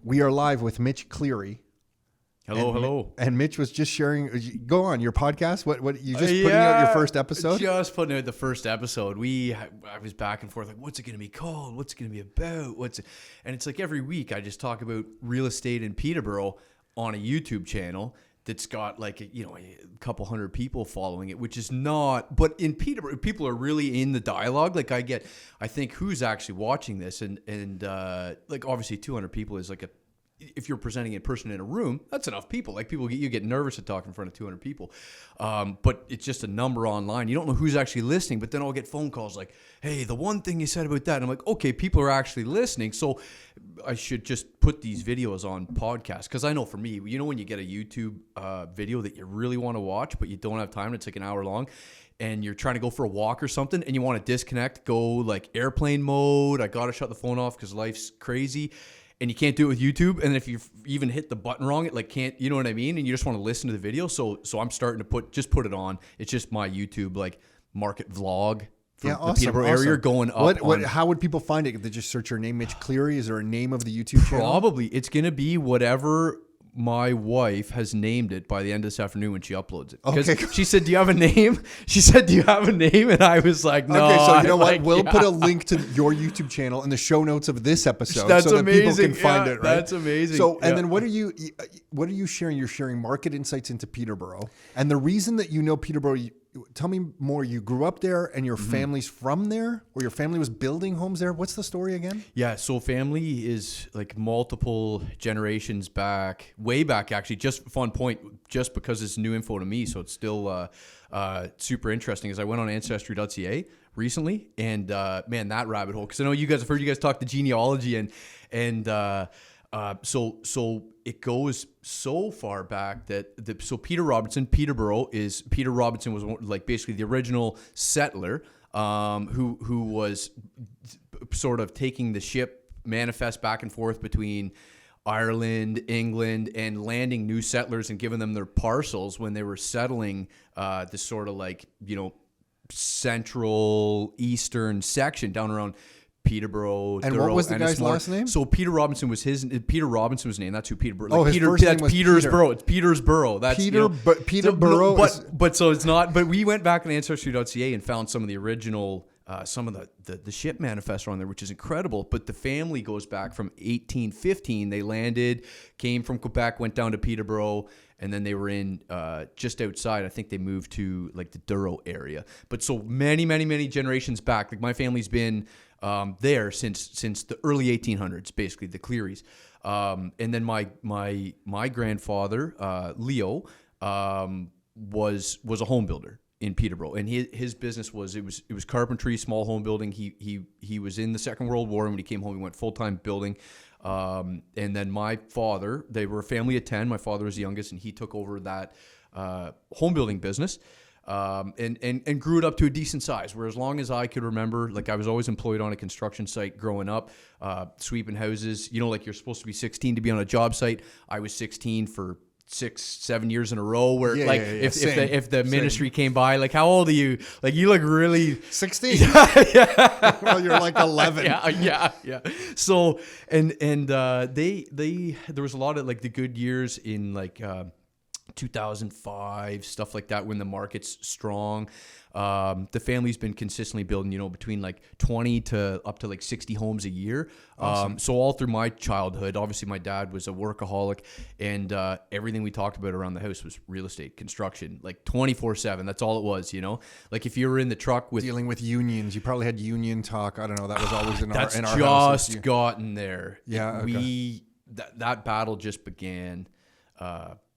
We are live with Mitch Cleary. Hello. And Mitch was just sharing. Go on your podcast. What you just putting out your first episode? Just putting out the first episode. I was back and forth like, what's it going to be called? What's it going to be about? And it's like every week I just talk about real estate in Peterborough on a YouTube channel that's got like a couple hundred people following it, which is not. But in Peterborough, people are really in the dialogue. Like I think who's actually watching this, and like obviously 200 people is like if you're presenting in person in a room, that's enough people. Like you get nervous to talk in front of 200 people. But it's just a number online. You don't know who's actually listening, but then I'll get phone calls like, hey, the one thing you said about that. And I'm like, okay, people are actually listening. So I should just put these videos on podcasts. Cause I know for me, when you get a YouTube video that you really want to watch, but you don't have time, it's like an hour long, and you're trying to go for a walk or something and you want to disconnect, go like airplane mode. I got to shut the phone off cause life's crazy. And you can't do it with YouTube. And if you even hit the button wrong, it like can't, you know what I mean? And you just want to listen to the video. So I'm starting to put it on. It's just my YouTube like market vlog from the Peterborough area going up. How would people find it? If they just search your name, Mitch Cleary? Is there a name of the YouTube channel? Probably. It's going to be whatever my wife has named it by the end of this afternoon when she uploads it. Because she said, do you have a name? She said, do you have a name? And I was like, no. Okay, so you know what? We'll put a link to your YouTube channel in the show notes of this episode. That's so amazing. That people can find it, right? That's amazing. So, and then what are you sharing? You're sharing market insights into Peterborough. And the reason that you know Peterborough, tell me more. You grew up there and your family's from there, or your family was building homes there. What's the story again? Yeah. So family is like multiple generations back, way back actually. Just a fun point, just because it's new info to me. So it's still super interesting. As I went on ancestry.ca recently, and man, that rabbit hole. Because I know I've heard you guys talk to genealogy and so it goes so far back that so Peter Robinson was like basically the original settler who was sort of taking the ship manifest back and forth between Ireland, England, and landing new settlers and giving them their parcels when they were settling this sort of like central eastern section down around Peterborough. And what was the guy's last name? So Peter Robinson was Peter Robinson was his name. That's who Peterborough. Like his first name was Petersborough. It's Petersborough. That's Peterborough. But so it's not. But we went back on ancestry.ca and found some of the original, some of the ship manifesto on there, which is incredible. But the family goes back from 1815. They landed, came from Quebec, went down to Peterborough, and then they were in just outside. I think they moved to like the Douro area. But so many generations back, like my family's been there since the early 1800s, basically the Clearys. And then my grandfather, Leo, was a home builder in Peterborough, and his business was carpentry, small home building. He was in the Second World War, and when he came home, he went full-time building. And then my father, they were a family of 10. My father was the youngest, and he took over that home building business. And grew it up to a decent size, where as long as I could remember, like I was always employed on a construction site growing up, sweeping houses, like you're supposed to be 16 to be on a job site. I was 16 for 6-7 years in a row, where if the ministry came by, like, how old are you? Like, you look really 16. Yeah. Well, you're like 11. Yeah. So, and they there was a lot of like the good years in like, 2005, stuff like that, when the market's strong. The family's been consistently building, between like 20 to up to like 60 homes a year. Awesome. So all through my childhood, obviously my dad was a workaholic, and everything we talked about around the house was real estate, construction, like 24/7. That's all it was, Like if you were in the truck with dealing with unions, you probably had union talk. I don't know. That was always in our house. That's just gotten there. Yeah. Okay. That battle just began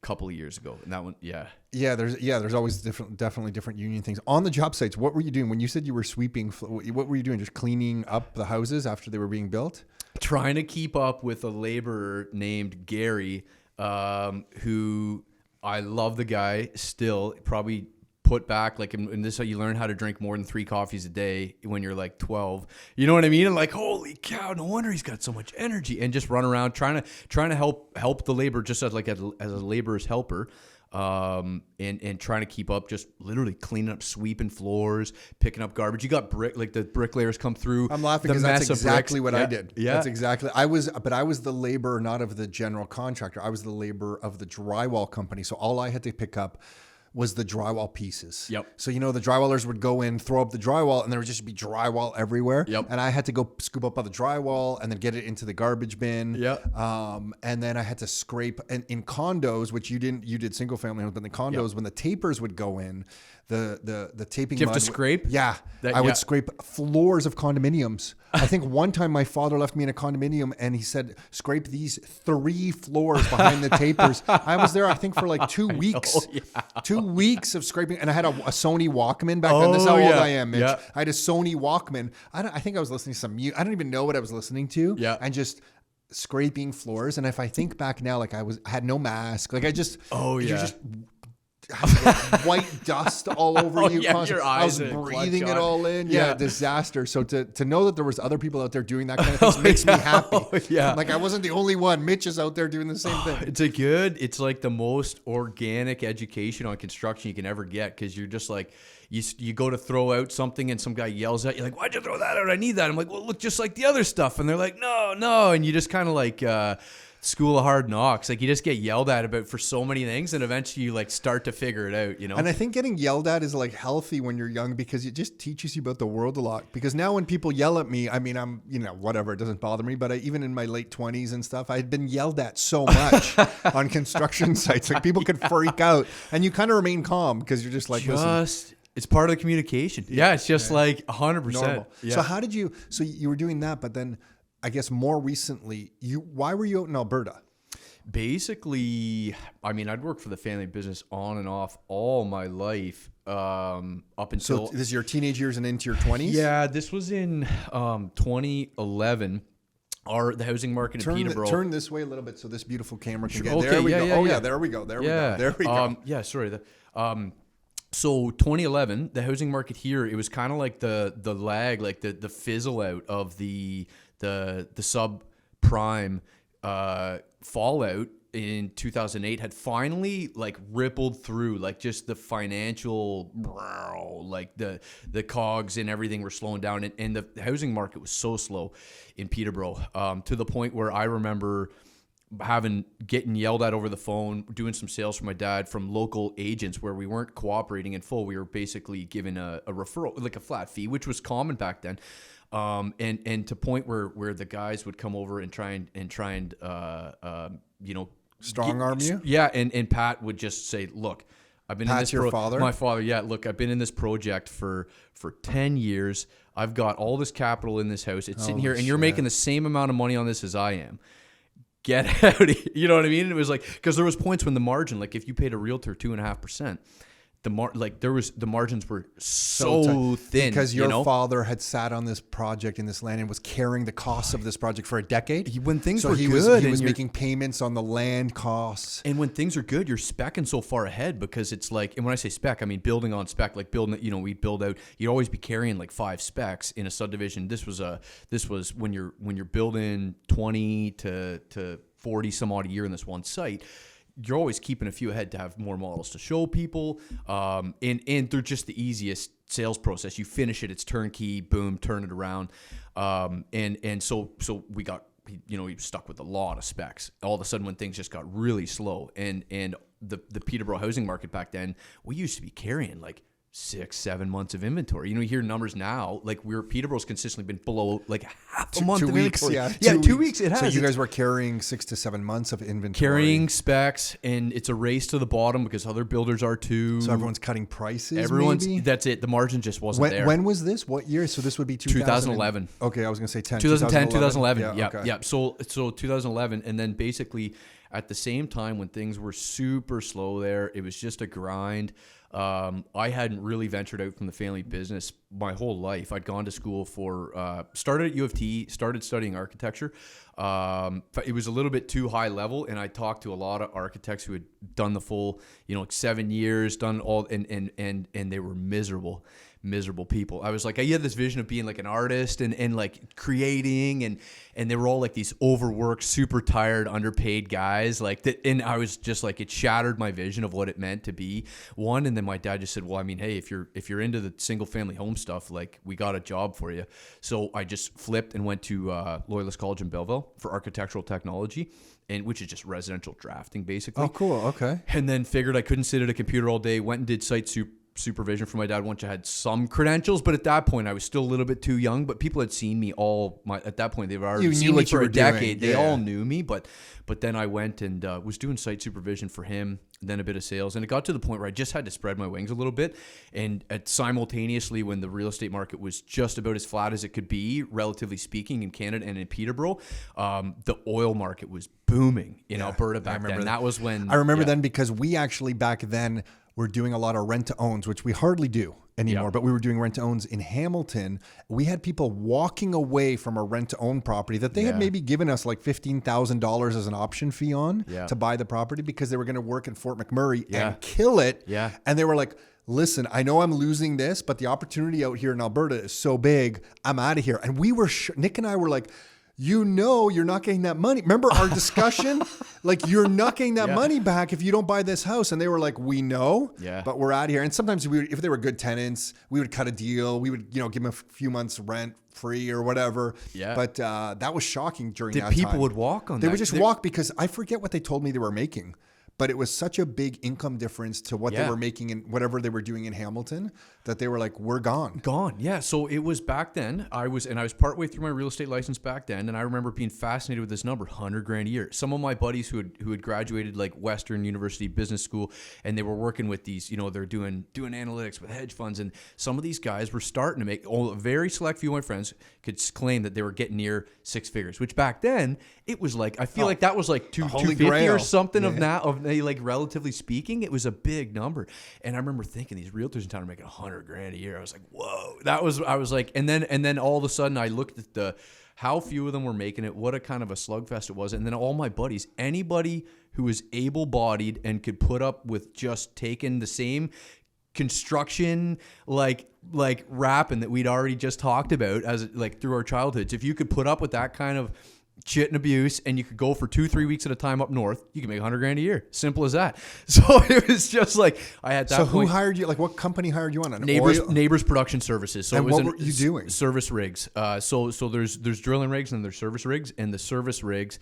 couple of years ago, and that one, there's always definitely different union things on the job sites. What were you doing when you said you were sweeping? What were you doing? Just cleaning up the houses after they were being built? Trying to keep up with a laborer named Gary, who I love the guy still. Probably put back, like, and this is how you learn how to drink more than 3 coffees a day when you're like 12. You know what I mean? And like, holy cow, no wonder he's got so much energy, and just run around trying to help the labor, just as a laborer's helper. and trying to keep up, just literally cleaning up, sweeping floors, picking up garbage. You got like the bricklayers come through. I'm laughing because that's exactly what I did. Yeah. That's exactly. I was the laborer, not of the general contractor. I was the laborer of the drywall company. So all I had to pick up was the drywall pieces. Yep. So, the drywallers would go in, throw up the drywall, and there would just be drywall everywhere. Yep. And I had to go scoop up all the drywall and then get it into the garbage bin. Yep. And then I had to scrape. And in condos, which you did single family homes, but in the condos, when the tapers would go in, the taping. Do you have to scrape? Yeah. I would scrape floors of condominiums. I think one time my father left me in a condominium and he said, scrape these 3 floors behind the tapers. I was there, I think, for like 2 weeks. 2 weeks of scraping. And I had a Sony Walkman back then. This is how old I am, Mitch. Yeah. I had a Sony Walkman. I think I was listening to some music. I don't even know what I was listening to. Yeah. And just scraping floors. And if I think back now, like I had no mask. Like I just, you just white dust all over you. Your eyes. I was breathing it all in. Yeah, disaster. So to know that there was other people out there doing that kind of thing makes me happy. Like I wasn't the only one. Mitch is out there doing the same thing. It's like the most organic education on construction you can ever get, because you're just like, you go to throw out something and some guy yells at you like, why'd you throw that out? I need that. I'm like, well, look just like the other stuff. And they're like, no. And you just kind of like School of Hard Knocks. Like you just get yelled at about for so many things, and eventually you like start to figure it out, And I think getting yelled at is like healthy when you're young, because it just teaches you about the world a lot. Because now when people yell at me, I mean, I'm, whatever, it doesn't bother me. But even in my late 20s and stuff, I had been yelled at so much on construction sites. Like people could freak out, and you kind of remain calm because you're just like, listen. It's part of the communication. Yeah, it's just like 100%. Normal. Yeah. So you were doing that, but then I guess more recently, why were you out in Alberta? Basically, I mean, I'd worked for the family business on and off all my life, up until... So this is your teenage years and into your 20s? Yeah, this was in 2011. The housing market in Peterborough... Turn this way a little bit so this beautiful camera can get... Okay, there we go. Yeah. There we go. There we go. Yeah, sorry. So 2011, the housing market here, it was kind of like the lag, like the fizzle out of the subprime fallout in 2008 had finally like rippled through, like just the financial, like the cogs and everything were slowing down, and the housing market was so slow in Peterborough, to the point where I remember getting yelled at over the phone, doing some sales for my dad from local agents where we weren't cooperating in full. We were basically given a referral, like a flat fee, which was common back then. And to point where the guys would come over and try and strong arm you. Yeah. And Pat would just say, look, I've been Pat's in this your father? My father. Yeah. Look, I've been in this project for 10 years. I've got all this capital in this house. It's sitting here, and you're making the same amount of money on this as I am. Get out of here. You know what I mean? And it was like, because there was points when the margin, like if you paid a realtor 2.5%, the margins were so thin. Because your father had sat on this project in this land and was carrying the costs of this project for a decade. When things were good, he was making payments on the land costs. And when things are good, you're speccing so far ahead, because it's like, and when I say spec, I mean building on spec, like building it. We'd build out. You'd always be carrying like 5 specs in a subdivision. This was when you're building 20 to 40 some odd a year in this one site. You're always keeping a few ahead to have more models to show people. And they're just the easiest sales process. You finish it, it's turnkey, boom, turn it around. And so we got, he was stuck with a lot of specs. All of a sudden when things just got really slow, and the Peterborough housing market back then, we used to be carrying like 6-7 months of inventory. You hear numbers now, like Peterborough's consistently been below like half a month 2 of weeks, inventory. Yeah, 2 weeks. It has. So you guys were carrying 6 to 7 months of inventory. Carrying specs, and it's a race to the bottom because other builders are too. So everyone's cutting prices. Maybe? That's it. The margin just wasn't there. When was this? What year? So this would be 2011. Okay, I was going to say 2011. Yeah. Okay. So 2011, and then basically at the same time when things were super slow there, it was just a grind. I hadn't really ventured out from the family business my whole life. I'd gone to school for, started at U of T, started studying architecture. But it was a little bit too high level, and I talked to a lot of architects who had done the full, like 7 years, done all, and they were miserable people. I was like, I had this vision of being like an artist and like creating, and they were all like these overworked, super tired, underpaid guys like that. And I was just like, it shattered my vision of what it meant to be one. And then my dad just said, well, I mean, hey, if you're into the single family home stuff, like we got a job for you. So I just flipped and went to Loyalist College in Belleville for architectural technology, and which is just residential drafting basically. Oh, cool. Okay. And then figured I couldn't sit at a computer all day, went and did site supervision for my dad once I had some credentials, but at that point I was still a little bit too young. But people had seen me at that point they've already seen me for a decade. They all knew me, but then I went and was doing site supervision for him, then a bit of sales, and it got to the point where I just had to spread my wings a little bit. And simultaneously, when the real estate market was just about as flat as it could be, relatively speaking, in Canada and in Peterborough, the oil market was booming in Alberta back then. That was when I remember then, because we actually back then were doing a lot of rent to owns, which we hardly do anymore, but we were doing rent to owns in Hamilton. We had people walking away from a rent to own property that they had maybe given us like $15,000 as an option fee on to buy the property, because they were going to work in Fort McMurray and kill it. And they were like, listen, I know I'm losing this, but the opportunity out here in Alberta is so big, I'm out of here. And we were, Nick and I were like, you're not getting that money. Remember our discussion? Like, you're not getting that money back if you don't buy this house. And they were like, we know, but we're out of here. And sometimes if they were good tenants, we would cut a deal. We would, give them a few months rent free or whatever. But that was shocking during that time. People would walk on that. They would just walk, because I forget what they told me they were making. But it was such a big income difference to what they were making in whatever they were doing in Hamilton, that they were like, we're gone. Yeah. So it was back then. I was partway through my real estate license back then. And I remember being fascinated with this number, $100,000 a year. Some of my buddies who had graduated like Western University Business School, and they were working with these, they're doing analytics with hedge funds. And some of these guys were starting to make, a very select few of my friends could claim that they were getting near six figures, which back then it was like, I feel like that was like 250 or something like relatively speaking, it was a big number. And I remember thinking these realtors in town are making $100,000 a year. I was like, whoa, I was like, and then all of a sudden I looked at how few of them were making it, what a kind of a slugfest it was. And then all my buddies, anybody who was able-bodied and could put up with just taking the same construction like rapping that we'd already just talked about as like through our childhoods, if you could put up with that kind of shit and abuse, and you could go for 2-3 weeks at a time up north, you can make $100,000 a year. Simple as that. So it was just like I had that. So who hired you? Like, what company hired you on? Neighbors Production Services. So and what were you doing? Service rigs. So there's drilling rigs and there's service rigs, and the service rigs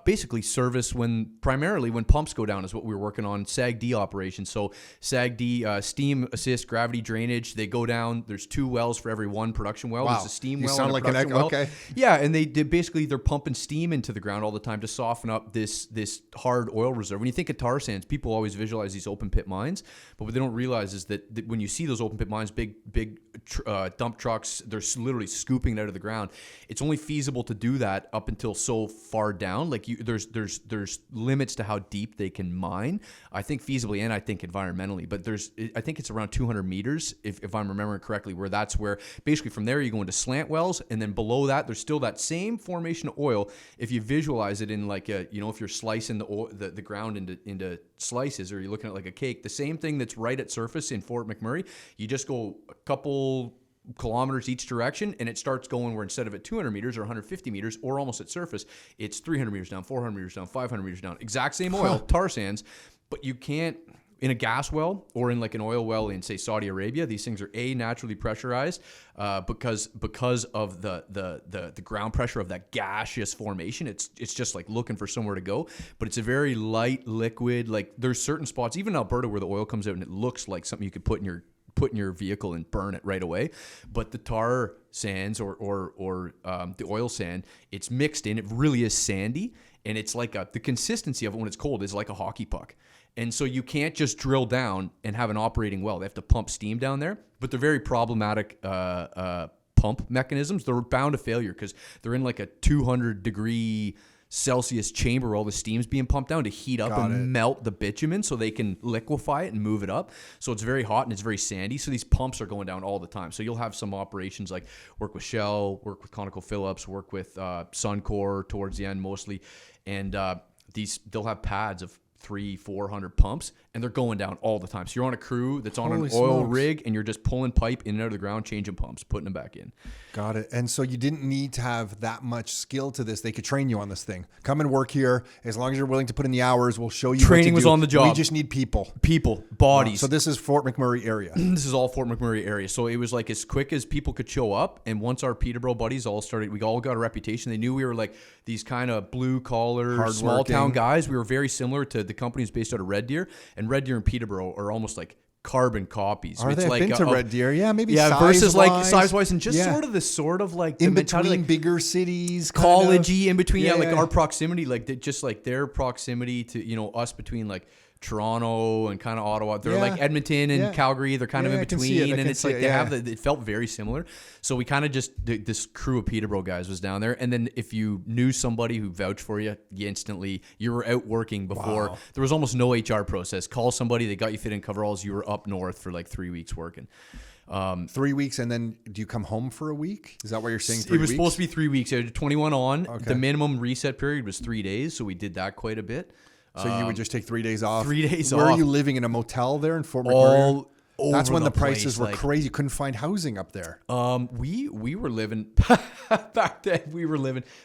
basically service primarily when pumps go down is what we were working on. SAGD operations. So SAGD, steam assist gravity drainage. They go down. There's 2 wells for every 1 production well. Wow. There's a steam you well. Sound and a like production well. Okay. Yeah, and they're pumping steam into the ground all the time to soften up this hard oil reserve. When you think of tar sands, people always visualize these open pit mines, but what they don't realize is that when you see those open pit mines, big dump trucks, they're literally scooping it out of the ground. It's only feasible to do that up until so far down. Like there's limits to how deep they can mine. I think feasibly and I think environmentally, but I think it's around 200 meters if I'm remembering correctly, where basically from there you go into slant wells, and then below that there's still that same formation of oil. If you visualize it in like if you're slicing the ground into slices, or you're looking at like a cake, the same thing that's right at surface in Fort McMurray, you just go a couple kilometers each direction, and it starts going where instead of at 200 meters or 150 meters or almost at surface, it's 300 meters down, 400 meters down, 500 meters down. Exact same oil, tar sands, but you can't. In a gas well or in like an oil well in, say, Saudi Arabia, these things are naturally pressurized because of the ground pressure of that gaseous formation. It's just like looking for somewhere to go, but it's a very light liquid. Like there's certain spots, even in Alberta, where the oil comes out and it looks like something you could put in your vehicle and burn it right away. But the tar sands or the oil sand, it's mixed in. It really is sandy, and it's like the consistency of it when it's cold is like a hockey puck. And so you can't just drill down and have an operating well. They have to pump steam down there, but they're very problematic pump mechanisms. They're bound to failure because they're in like a 200-degree Celsius chamber where all the steam's being pumped down to heat up and melt the bitumen so they can liquefy it and move it up. So it's very hot and it's very sandy. So these pumps are going down all the time. So you'll have some operations like work with Shell, work with ConocoPhillips, work with Suncor towards the end mostly. And they'll have pads of 300-400 pumps, and they're going down all the time. So you're on a crew that's on an oil rig, and you're just pulling pipe in and out of the ground, changing pumps, putting them back in. Got it. And so you didn't need to have that much skill to this. They could train you on this thing. Come and work here. As long as you're willing to put in the hours, we'll show you Training what to was do. on the job. We just need people. Bodies. So this is Fort McMurray area. This is all Fort McMurray area. So it was like as quick as people could show up. And once our Peterborough buddies all started, we all got a reputation. They knew we were like these kind of blue collar, small town guys. We were very similar to the companies based out of Red Deer. And Red Deer and Peterborough are almost like carbon copies. Are it's they? like I've been to Red Deer. Yeah, maybe versus like size-wise. size-wise and just sort of like in the mentality, between like bigger cities. college-y in between. Yeah, like our proximity, like just like their proximity to, us between like Toronto and kind of Ottawa. They're like Edmonton and Calgary. They're kind of in between. And it's like it felt very similar. So we kind of just, this crew of Peterborough guys was down there. And then if you knew somebody who vouched for you, you were out working before. Wow. There was almost no HR process. Call somebody, they got you fit in coveralls. You were up north for like 3 weeks working. 3 weeks, and then do you come home for a week? Is that what you're saying? 3 weeks? It was supposed to be 3 weeks. I had 21 on. Okay. The minimum reset period was 3 days. So we did that quite a bit. So you would just take 3 days off. 3 days Where off. are you living, in a motel there in Fort McMurray? That's when the prices were like, crazy. You couldn't find housing up there. We were living back then.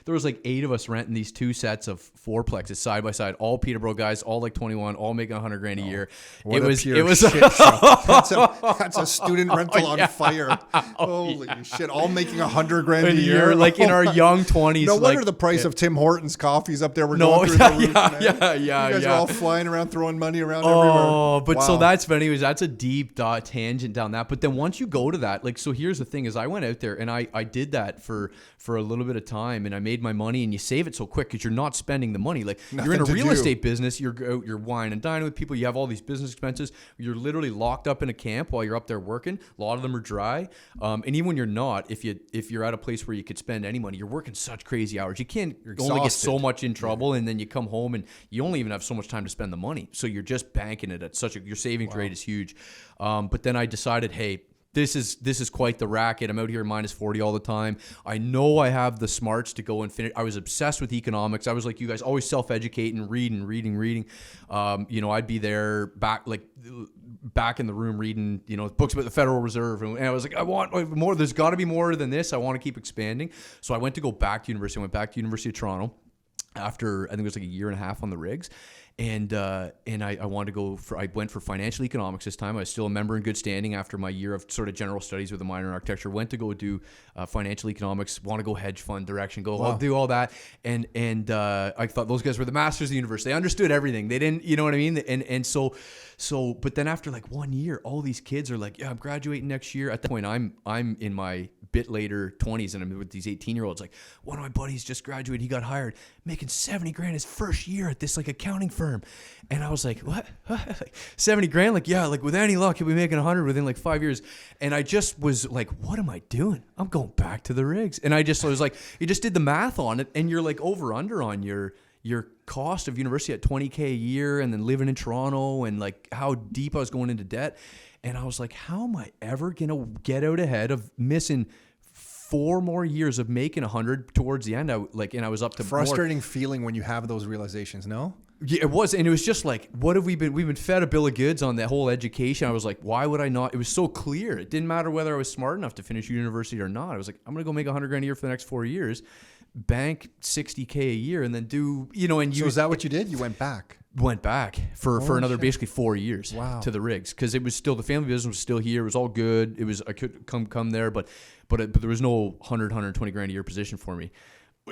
There was like 8 of us renting these 2 sets of 4plexes side by side, all Peterborough guys, all like 21, all making $100,000 a year. It was shit show. That's a student rental on fire. Holy shit! All making $100,000 a year, like in our young 20s. No wonder the price of Tim Hortons coffees up there were going through the roof. You guys are all flying around, throwing money around everywhere. But so that's a deep tangent down that. But then once you go to that, like, so here's the thing is I went out there and I did that for a little bit of time, and I made my money, and you save it so quick because you're not spending the money. Like you're in a real estate business, you're wine and dining with people, you have all these business expenses, you're literally locked up in a camp while you're up there working. A lot of them are dry. And even when you're not, if you're at a place where you could spend any money, you're working such crazy hours. You can't only get so much in trouble, and then you come home and you only even have so much time to spend the money. So you're just banking it at your savings rate is huge. But then I decided, hey, this is quite the racket. I'm out here minus 40 all the time. I know I have the smarts to go and finish. I was obsessed with economics. I was like you guys, always self-educating, reading. I'd be there back in the room reading, books about the Federal Reserve. And I was like, I want more. There's got to be more than this. I want to keep expanding. So I went to go back to university. I went back to University of Toronto after, I think it was like a year and a half on the rigs. And I wanted to go I went for financial economics this time. I was still a member in good standing after my year of sort of general studies with a minor in architecture. Went to go do financial economics, want to go hedge fund direction, I'll do all that. And I thought those guys were the masters of the universe. They understood everything. They didn't, you know what I mean? And so, but then after like 1 year, all these kids are like, yeah, I'm graduating next year. At that point, I'm in my bit later 20s, and I'm with these 18-year-olds. Like, one of my buddies just graduated. He got hired, making $70,000 his first year at this like accounting firm. And I was like, what? Like, $70,000? Like, yeah, like with any luck, he'll be making 100 within like 5 years. And I just was like, what am I doing? I'm going back to the rigs. And I was like, you just did the math on it, and you're like over under on your cost of university at $20,000 a year, and then living in Toronto, and like how deep I was going into debt. And I was like, how am I ever gonna get out ahead of missing 4 more years of making 100 towards the end? I was up to frustrating feeling when you have those realizations. No. Yeah, it was. And it was just like, what have we've been fed a bill of goods on that whole education. I was like, why would I not? It was so clear. It didn't matter whether I was smart enough to finish university or not. I was like, I'm going to go make $100,000 a year for the next 4 years, bank $60,000 a year, and then do, and So is that what you did? You went back? Went back for another basically 4 years to the rigs, because it was still, the family business was still here. It was all good. It was, I could come there, but there was no $120,000 a year position for me.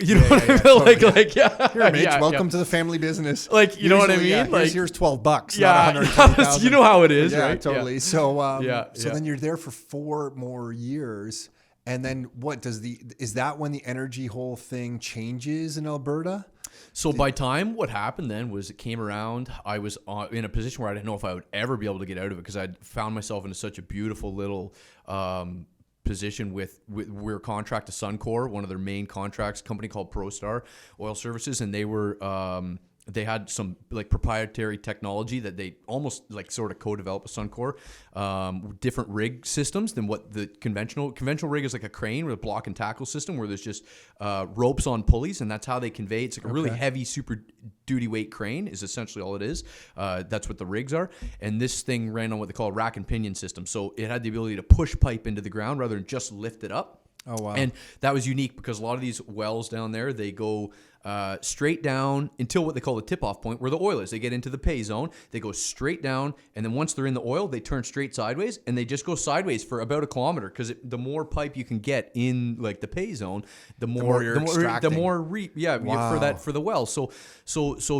You know what I mean? Totally. Like, Here, Mitch, welcome to the family business. Like, you know what I mean? Yeah, like, here's $12, yeah, not $120,000. You know how it is, yeah, right? Totally. So, so then you're there for 4 more years, and then what is that when the energy whole thing changes in Alberta? So by time, what happened then was it came around. I was in a position where I didn't know if I would ever be able to get out of it, because I'd found myself into such a beautiful little position with we're contract to Suncor, one of their main contracts, company called ProStar Oil Services, and they were they had some like proprietary technology that they almost like sort of co-developed with Suncor, different rig systems than what the conventional rig is, like a crane with a block and tackle system where there's just ropes on pulleys, and that's how they convey. It's like a really heavy super duty weight crane is essentially all it is. That's what the rigs are. And this thing ran on what they call a rack and pinion system. So it had the ability to push pipe into the ground rather than just lift it up. Oh, wow. And that was unique because a lot of these wells down there, they go straight down until what they call the tip-off point where the oil is. They get into the pay zone. They go straight down, and then once they're in the oil, they turn straight sideways, and they just go sideways for about a kilometer because the more pipe you can get in like the pay zone, the more you're extracting. for the well. So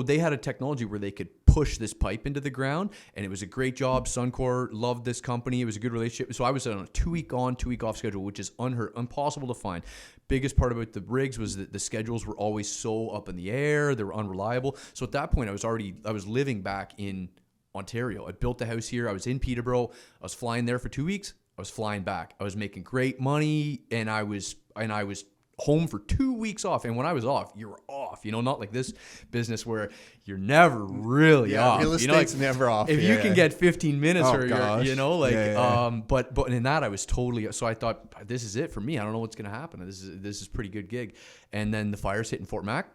they had a technology where they could push this pipe into the ground, and it was a great job. Suncor loved this company. It was a good relationship. So I was on a 2-week on, 2-week off schedule, which is impossible to find. Biggest part about the rigs was that the schedules were always so up in the air. They were unreliable. So at that point, I was living back in Ontario. I built a house here. I was in Peterborough. I was flying there for 2 weeks. I was flying back. I was making great money, and I was home for 2 weeks off. And when I was off, you were off. Not like this business where you're never really off. Real estate's never off. If you can get 15 minutes, but in that I was totally. So I thought, this is it for me. I don't know what's going to happen. This is a pretty good gig. And then the fires hit in Fort Mac.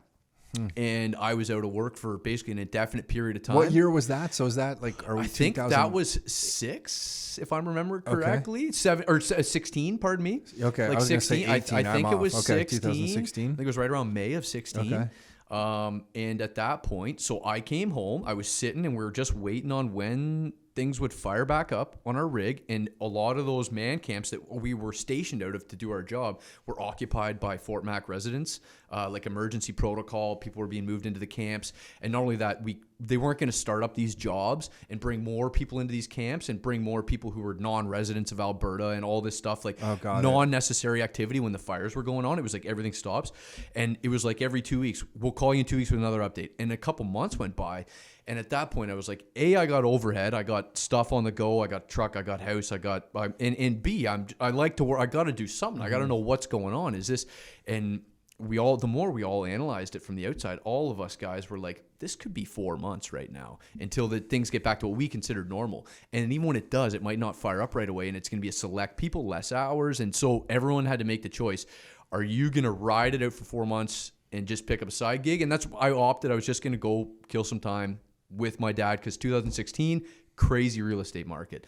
And I was out of work for basically an indefinite period of time. What year was that? So is that like, I think that was 6, if I remember correctly. 7 or 16, pardon me. Okay, like I was 16. Say 18. I think it was 16. 2016. I think it was right around May of 16. Okay. And at that point, so I came home. I was sitting, and we were just waiting on when things would fire back up on our rig, and a lot of those man camps that we were stationed out of to do our job were occupied by Fort Mac residents, like emergency protocol. People were being moved into the camps, and not only that, they weren't going to start up these jobs and bring more people into these camps and bring more people who were non-residents of Alberta and all this stuff, like non-necessary activity when the fires were going on. It was like everything stops, and it was like every 2 weeks, we'll call you in 2 weeks with another update. And a couple months went by. And at that point, I was like, A, I got overhead. I got stuff on the go. I got truck. I got house. And B, I like to work. I got to do something. I got to know what's going on. Is this, and the more we all analyzed it from the outside, all of us guys were like, this could be 4 months right now until the things get back to what we considered normal. And even when it does, it might not fire up right away. And it's going to be a select people, less hours. And so everyone had to make the choice. Are you going to ride it out for 4 months and just pick up a side gig? And that's, I opted. I was just going to go kill some time with my dad, because 2016, crazy real estate market.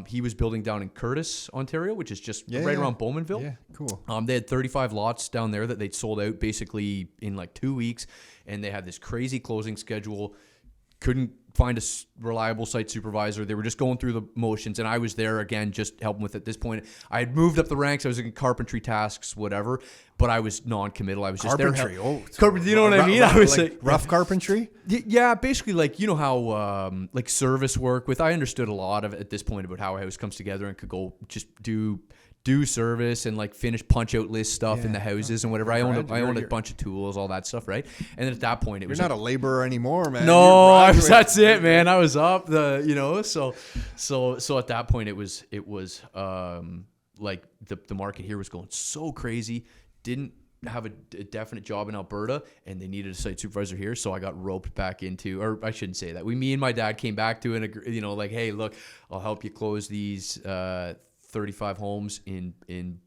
He was building down in Curtis, Ontario, which is just around Bowmanville. Yeah, cool. They had 35 lots down there that they'd sold out basically in like 2 weeks, and they had this crazy closing schedule. Couldn't find a reliable site supervisor. They were just going through the motions, and I was there again, just helping with. At this point, I had moved up the ranks. I was in carpentry tasks, whatever, but I was non-committal. I was just carpentry. There. Carpentry. You know what I mean? I was like rough carpentry. Yeah, basically, like, you know how like service work with. I understood a lot of it at this point about how a house comes together and could go just do service and like finish punch out list stuff in the houses and whatever. I owned a bunch of tools, all that stuff, right? And then at that point, you're not a laborer anymore, man. No, that's it, man. I was up so at that point it was like the market here was going so crazy. Didn't have a definite job in Alberta, and they needed a site supervisor here, so I got roped back into, or I shouldn't say that. Me and my dad came back to it, like, hey, look, I'll help you close these 35 homes in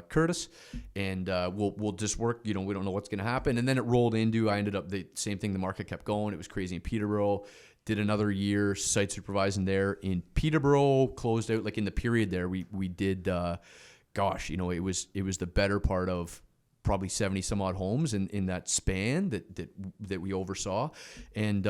Curtis, and we'll just work. We don't know what's going to happen. And then it rolled into, I ended up the same thing. The market kept going. It was crazy in Peterborough. Did another year site supervising there in Peterborough. Closed out like in the period there. We did. It was the better part of probably 70 some odd homes in that span that we oversaw, and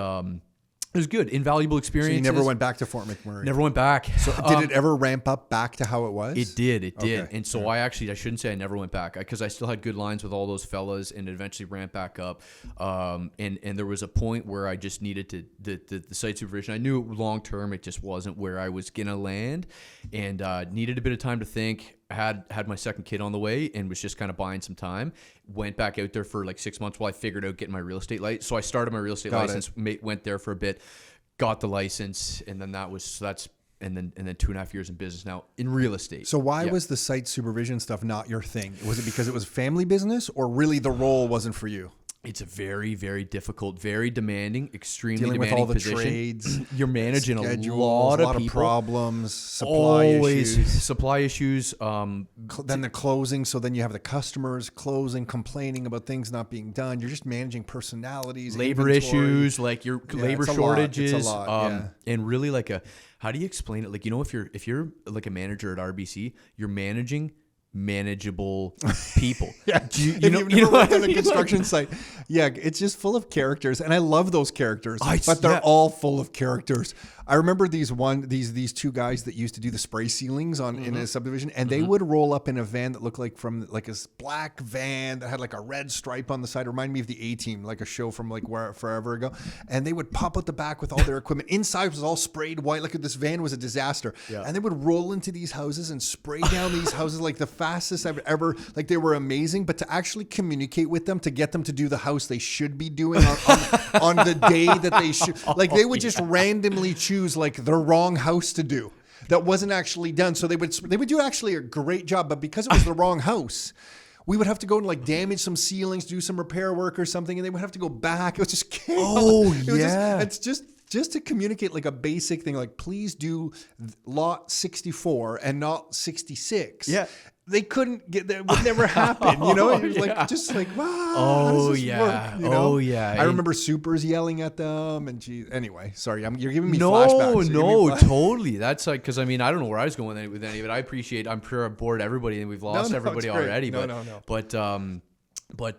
it was good, invaluable experience. So you never went back to Fort McMurray? Never went back. So did it ever ramp up back to how it was? It did. Okay. And so I shouldn't say I never went back, because I still had good lines with all those fellas, and it eventually ramped back up. And there was a point where I just needed to, the site supervision. I knew long term it just wasn't where I was going to land, and needed a bit of time to think. Had my second kid on the way and was just kind of buying some time. Went back out there for like 6 months while I figured out getting my real estate license. So I started my real estate license, went there for a bit, got the license, and then that's and then 2.5 years in business now in real estate. So why was the site supervision stuff not your thing? Was it because it was family business, or really the role wasn't for you? It's a very, very difficult, very demanding, extremely Dealing demanding with all the position. trades, You're managing schedules, a lot of people, problems, supply issues. Supply issues. Then the closing. So then you have the customers closing, complaining about things not being done. You're just managing personalities, labor inventory. issues, like your labor it's a lot. shortages. It's a lot, and really like how do you explain it? Like, if you're like a manager at RBC, you're managing manageable people. You've never worked on a construction site. Yeah, it's just full of characters, and I love those characters. But they're all full of characters. I remember these two guys that used to do the spray ceilings in a subdivision, and they would roll up in a van that looked like from like a black van that had like a red stripe on the side. It reminded me of the A-Team, like a show from like forever ago. And they would pop out the back with all their equipment. Inside was all sprayed white. Like this van was a disaster. Yeah. And they would roll into these houses and spray down these houses like the fastest I've ever. Like they were amazing, but to actually communicate with them to get them to do the house they should be doing on the day that they should, like they would just randomly choose like the wrong house to do that wasn't actually done. So they would do actually a great job, but because it was the wrong house, we would have to go and like damage some ceilings, do some repair work or something, and they would have to go back. It was just chaos. Oh yeah, it's just to communicate like a basic thing, like please do lot 64 and not 66. Yeah. They couldn't get that, would never happen, you know? It was like, just like, wow, how does this work? You know? I remember supers yelling at them, and anyway, sorry, you're giving me flashbacks. No, totally. That's like, because I mean, I don't know where I was going with any of it. I'm sure I bored everybody, and we've lost everybody already. But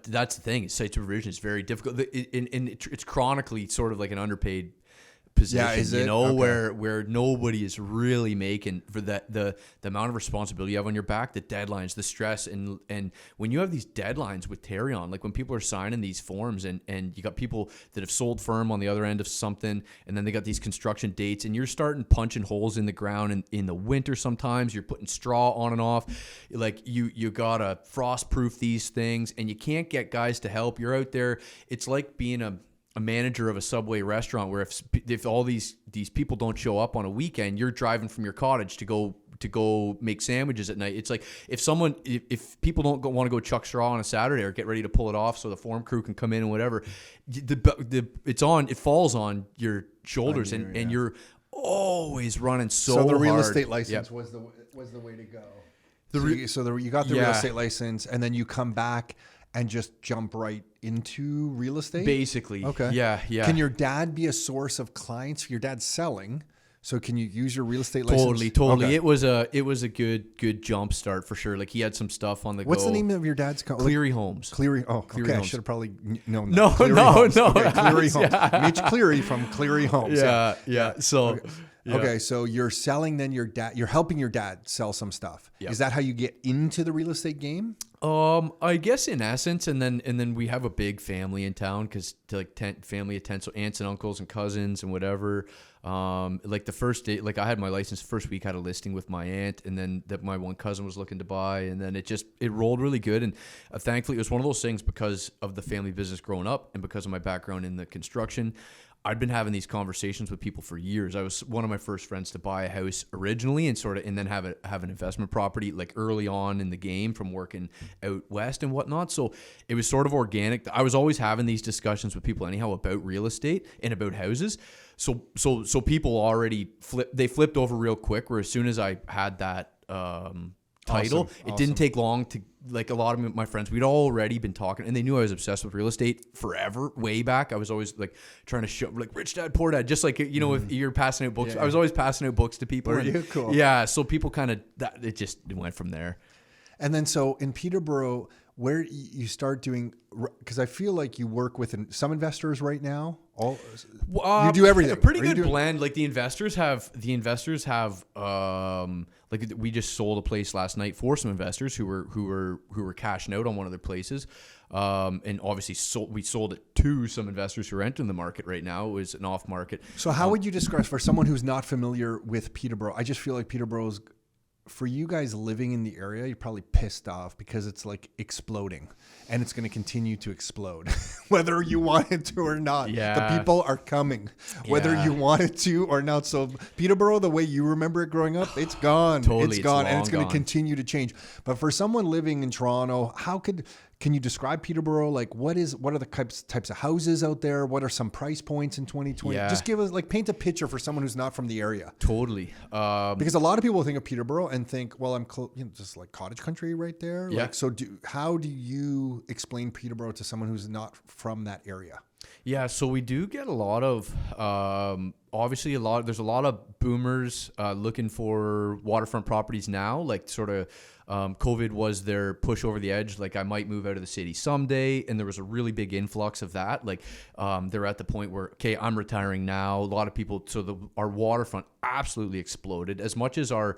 that's the thing. Site supervision is very difficult. It's chronically sort of like an underpaid position, where nobody is really making for the amount of responsibility you have on your back, the deadlines, the stress, and when you have these deadlines with Terry on, like when people are signing these forms and you got people that have sold firm on the other end of something, and then they got these construction dates, and you're starting punching holes in the ground, and in the winter sometimes you're putting straw on and off, like you gotta frost proof these things, and you can't get guys to help. You're out there, it's like being a manager of a Subway restaurant, where if all these people don't show up on a weekend, you're driving from your cottage to go make sandwiches at night. It's like if people don't want to go chuck straw on a Saturday or get ready to pull it off so the form crew can come in and whatever, it falls on your shoulders, and you're always running so hard. So the real estate license was the way to go. You got the real estate license, and then you come back and just jump right into real estate? Basically. Okay. Yeah. Can your dad be a source of clients? Your dad's selling, so can you use your real estate license? Totally. Okay. It was a good jump start for sure. Like he had some stuff on the What's the name of your dad's company? Cleary Homes. Cleary. Oh, Cleary okay. Homes. I should have probably known that. No. Okay, Cleary Homes. Yeah. Mitch Cleary from Cleary Homes. Yeah. So. Okay. Yeah. Okay, so you're selling, then you're helping your dad sell some stuff. Yep. Is that how you get into the real estate game? I guess in essence, and then we have a big family in town, because family of 10, so aunts and uncles and cousins and whatever. Like the first day, like I had my license first week, I had a listing with my aunt, and then that my one cousin was looking to buy, and then it rolled really good. And thankfully, it was one of those things, because of the family business growing up and because of my background in the construction, I'd been having these conversations with people for years. I was one of my first friends to buy a house originally, and then have an investment property like early on in the game from working out west and whatnot. So it was sort of organic. I was always having these discussions with people anyhow about real estate and about houses. So people already flipped over real quick, where as soon as I had that title, it didn't take long to, like a lot of my friends, we'd already been talking, and they knew I was obsessed with real estate forever, way back. I was always like trying to show, like, rich dad, poor dad, just like, if you're passing out books. Yeah. I was always passing out books to people. Were you? Cool. Yeah. So people kind of, it went from there. And then so in Peterborough, where you start doing, because I feel like you work with some investors right now. You do everything. A pretty good blend. Like the investors have like we just sold a place last night for some investors who were cashing out on one of their places. And obviously we sold it to some investors who are entering the market right now. It was an off market. So how would you describe, for someone who's not familiar with Peterborough? I just feel like Peterborough's for you guys living in the area, you're probably pissed off because it's like exploding and it's going to continue to explode whether you want it to or not. Yeah. The people are coming whether you want it to or not. So Peterborough, the way you remember it growing up, it's gone. Totally, it's gone, it's and it's going to long continue to change. But for someone living in Toronto, can you describe Peterborough? Like, what are the types of houses out there? What are some price points in 2020? Yeah. Just give us, like, paint a picture for someone who's not from the area. Totally. Because a lot of people think of Peterborough and think, well, I'm just like cottage country right there. Yeah. Like, so how do you explain Peterborough to someone who's not from that area? Yeah, so we do get a lot of, obviously there's a lot of boomers looking for waterfront properties now, like sort of COVID was their push over the edge. Like, I might move out of the city someday. And there was a really big influx of that. Like, they're at the point where, okay, I'm retiring now. A lot of people, so our waterfront absolutely exploded. As much as our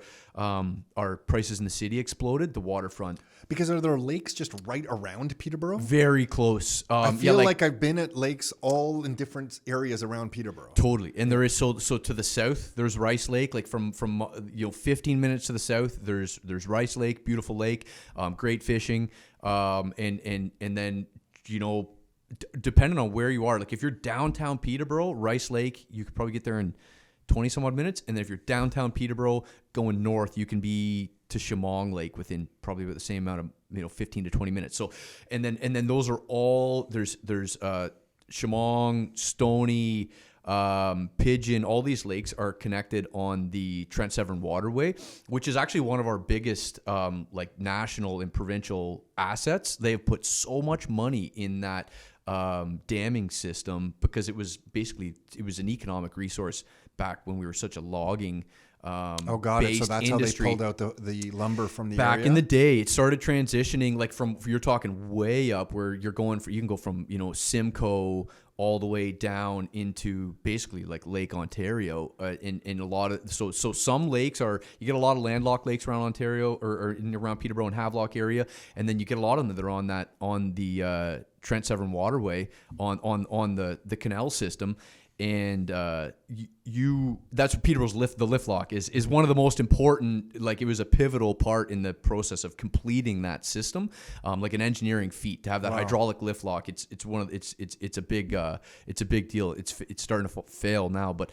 prices in the city exploded, the waterfront. Because are there lakes just right around Peterborough? Very close. I feel like I've been at lakes all in different areas around Peterborough. Totally. And there is, so to the south, there's Rice Lake, like from 15 minutes to the south, there's Rice Lake, beautiful lake, great fishing. And then, depending on where you are, like if you're downtown Peterborough, Rice Lake, you could probably get there in 20 some odd minutes. And then if you're downtown Peterborough going north, you can be to Shamong Lake within probably about the same amount of 15 to 20 minutes. So and then those are all there's Shamong, Stony, Pigeon, all these lakes are connected on the Trent Severn Waterway, which is actually one of our biggest like national and provincial assets. They have put so much money in that damming system because it was an economic resource back when we were such a logging oh, got it. So that's industry. How they pulled out the lumber from the back area? in the day. It started transitioning like you're talking way up where you can go from Simcoe all the way down into basically like Lake Ontario, in a lot of so some lakes you get a lot of landlocked lakes around Ontario or in around Peterborough and Havelock area, and then you get a lot of them that are on the Trent Severn Waterway on the canal system. And that's what Peterborough's the lift lock is one of the most important. Like, it was a pivotal part in the process of completing that system, like an engineering feat to have that hydraulic lift lock. It's a big deal. It's starting to fail now, but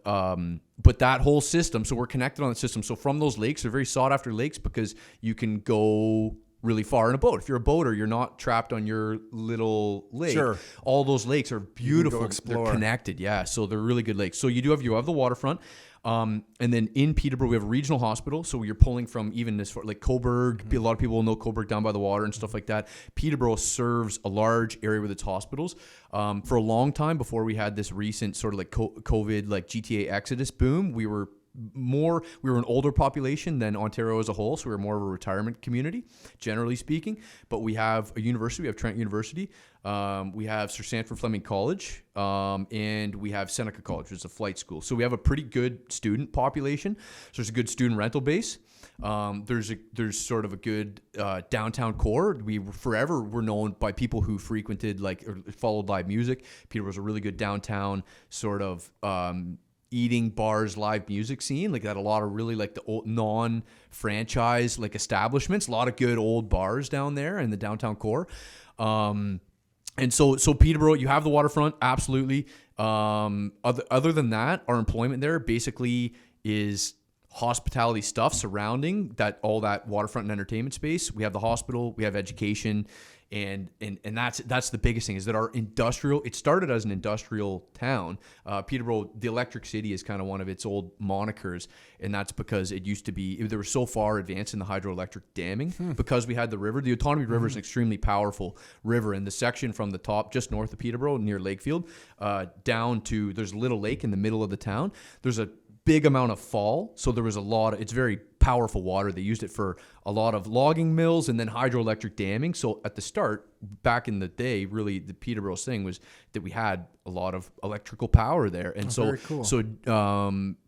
that whole system. So we're connected on the system. So from those lakes, they're very sought after lakes because you can go really far in a boat. If you're a boater, you're not trapped on your little lake. Sure. All those lakes are beautiful. Explore. They're connected. Yeah. So they're really good lakes. So you have the waterfront. And then in Peterborough, we have a regional hospital. So you're pulling from even as far like Coburg. Mm-hmm. A lot of people will know Coburg down by the water and stuff like that. Peterborough serves a large area with its hospitals. For a long time before we had this recent sort of like COVID, like GTA exodus boom, we were an older population than Ontario as a whole, so we were more of a retirement community, generally speaking. But we have a university. We have Trent University. We have Sir Sanford Fleming College, and we have Seneca College, which is a flight school. So we have a pretty good student population. So there's a good student rental base. There's sort of a good downtown core. We forever were known by people who frequented or followed live music. Peterborough's a really good downtown sort of eating bars, live music scene. Like, that a lot of really like the old non-franchise like establishments, a lot of good old bars down there in the downtown core. And so Peterborough, you have the waterfront, absolutely. Other than that, our employment there basically is hospitality stuff surrounding all that waterfront and entertainment space. We have the hospital, we have education, and that's the biggest thing is that our industrial. It started as an industrial town. Peterborough, the Electric City, is kind of one of its old monikers, and that's because it used to be. They were so far advanced in the hydroelectric damming because we had the river. The Otonabee River is an extremely powerful river, and the section from the top, just north of Peterborough, near Lakefield, down to there's a little lake in the middle of the town. There's a big amount of fall, so there was it's very powerful water. They used it for a lot of logging mills and then hydroelectric damming. So at the start, back in the day, really the Peterborough's thing was that we had a lot of electrical power there. And very cool. so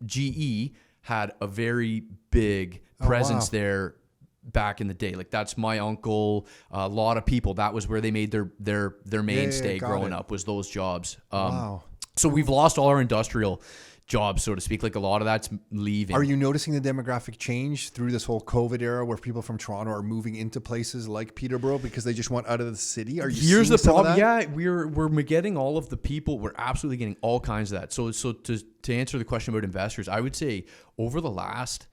GE had a very big presence there back in the day. Like, that's my uncle, a lot of people, that was where they made their mainstay growing up, was those jobs. So we've lost all our industrial jobs, so to speak. Like a lot of that's leaving. Are you noticing the demographic change through this whole COVID era where people from Toronto are moving into places like Peterborough because they just want out of the city? Are you Here's seeing the some of problem. that? Yeah, we're getting all of the people. We're absolutely getting all kinds of that. So to answer the question about investors, I would say over the last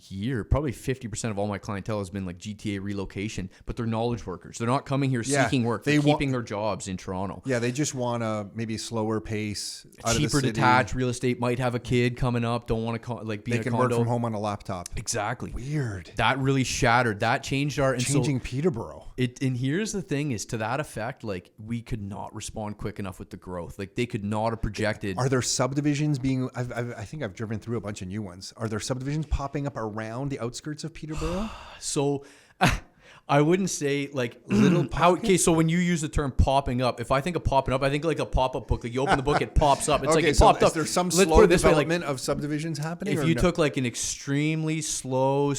year, probably 50% of all my clientele has been like GTA relocation, but they're knowledge workers. They're not coming here seeking work. They're keeping their jobs in Toronto. Yeah, they just want a maybe slower pace, out of the cheaper city. detached real estate. Might have a kid coming up. Don't want to be They in a can condo. work from home on a laptop. Exactly. Weird. That really shattered. That changed our Changing Peterborough. And here's the thing: is to that effect, like we could not respond quick enough with the growth. Like they could not have projected. Are there subdivisions being? I think I've driven through a bunch of new ones. Are there subdivisions popping up around the outskirts of Peterborough? So I wouldn't say like little. Okay, so when you use the term popping up, if I think of popping up, I think like a pop-up book. Like you open the book, it pops up. It's like it popped up. Is there some Let's slow put it this way, like, development of subdivisions happening? if you took like an extremely slow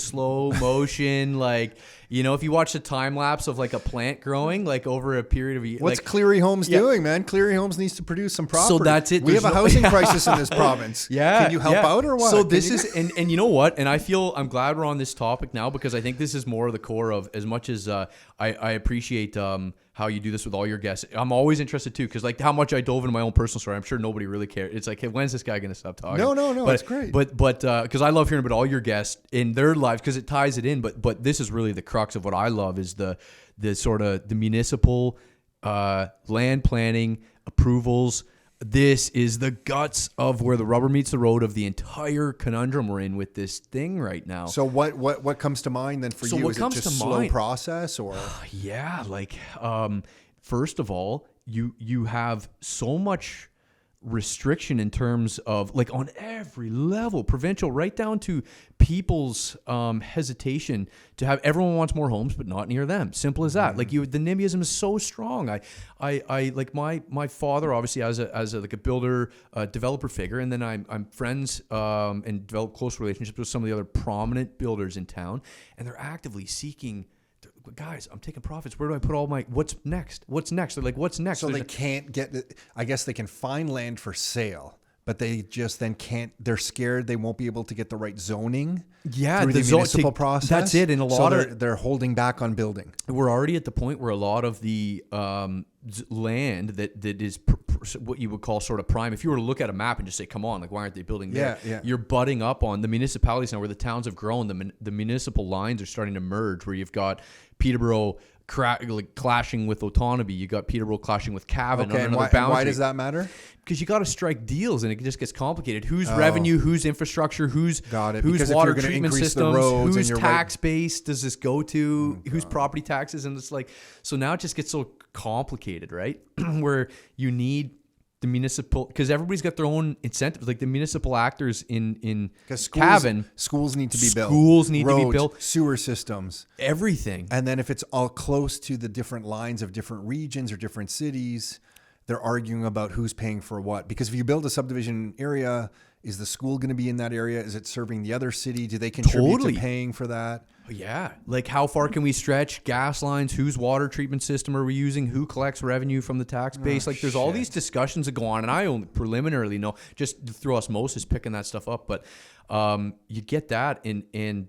motion, like, you know, if you watch a time lapse of like a plant growing, like over a period of a year. What's like, Cleary Homes doing, man? Cleary Homes needs to produce some property. So that's it. We have a housing crisis in this province. Yeah. Can you help out or what? So this is, and you know what? And I'm glad we're on this topic now because I think this is more of the core of, as much as I appreciate how you do this with all your guests. I'm always interested too, because like how much I dove into my own personal story. I'm sure nobody really cares. It's like, hey, when's this guy going to stop talking? No, but, it's great. But because I love hearing about all your guests in their lives because it ties it in. But this is really the crux of what I love is the sort of the municipal land planning approvals. This is the guts of where the rubber meets the road of the entire conundrum we're in with this thing right now. So what comes to mind then for So you? what Is it comes just to slow mind- process or? Yeah, like first of all, you have so much restriction in terms of like on every level, provincial, right down to people's hesitation to have. Everyone wants more homes, but not near them. Simple as that. Like the NIMBYism is so strong. I like my father obviously as a like a builder, developer figure, and then I'm friends and develop close relationships with some of the other prominent builders in town, and they're actively seeking. Guys, I'm taking profits. Where do I put all my? What's next? They're like, what's next? So they can't get. I guess they can find land for sale, but they just then can't. They're scared they won't be able to get the right zoning. Yeah, through the municipal process. That's it. And a lot of they're holding back on building. We're already at the point where a lot of the land that is what you would call sort of prime. If you were to look at a map and just say, "Come on, like why aren't they building there?" Yeah. You're butting up on the municipalities now, where the towns have grown. The municipal lines are starting to merge, where you've got Peterborough clashing with Otonabee. You got Peterborough clashing with Cavan on Okay, and another boundary. why does that matter? Because you got to strike deals, and it just gets complicated. Who's revenue? Who's infrastructure? Who's Got it. Who's Because if water you're gonna treatment increase the systems? roads Who's and you're tax base does this go to? Who's property taxes? And it's like, so now it just gets so complicated, right? Where you need the municipal, because everybody's got their own incentives. Like the municipal actors in Cavan, schools need to be built. Schools need to be Roads, built. Sewer systems. everything. And then if it's all close to the different lines of different regions or different cities, they're arguing about who's paying for what. Because if you build a subdivision area, is the school going to be in that area? Is it serving the other city? Do they contribute to paying for that? Yeah. Like how far can we stretch gas lines? Whose water treatment system are we using? Who collects revenue from the tax base? Like there's all these discussions that go on. And I only preliminarily know, just through osmosis, picking that stuff up. But you get that and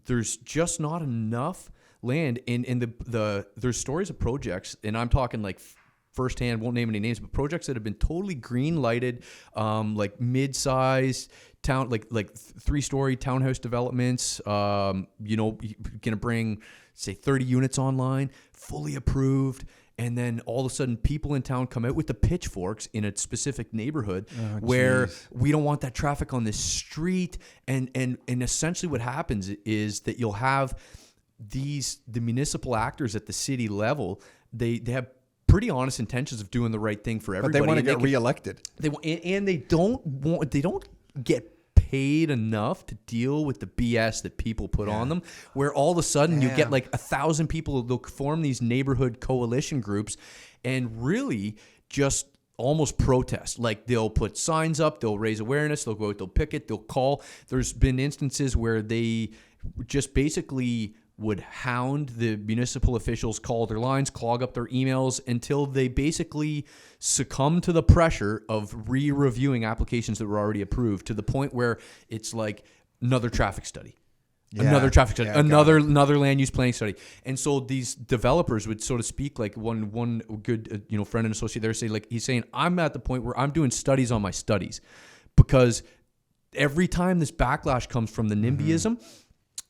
there's just not enough land in there's stories of projects, and I'm talking like firsthand, won't name any names, but projects that have been totally green lighted, like mid-sized town, like 3-story townhouse developments, gonna bring say 30 units online, fully approved. And then all of a sudden people in town come out with the pitchforks in a specific neighborhood where we don't want that traffic on this street. And essentially what happens is that you'll have the municipal actors at the city level, they have pretty honest intentions of doing the right thing for everybody. But they want to get reelected. They don't get paid enough to deal with the BS that people put on them, where all of a sudden you get like 1,000 people, they'll form these neighborhood coalition groups and really just almost protest. Like they'll put signs up, they'll raise awareness, they'll go out, they'll picket, they'll call. There's been instances where they just basically would hound the municipal officials, call their lines, clog up their emails until they basically succumb to the pressure of re-reviewing applications that were already approved, to the point where it's like another traffic study. Another traffic study, another land use planning study. And so these developers would, so to speak, like one good friend and associate there say, like, he's saying, I'm at the point where I'm doing studies on my studies, because every time this backlash comes from the NIMBYism,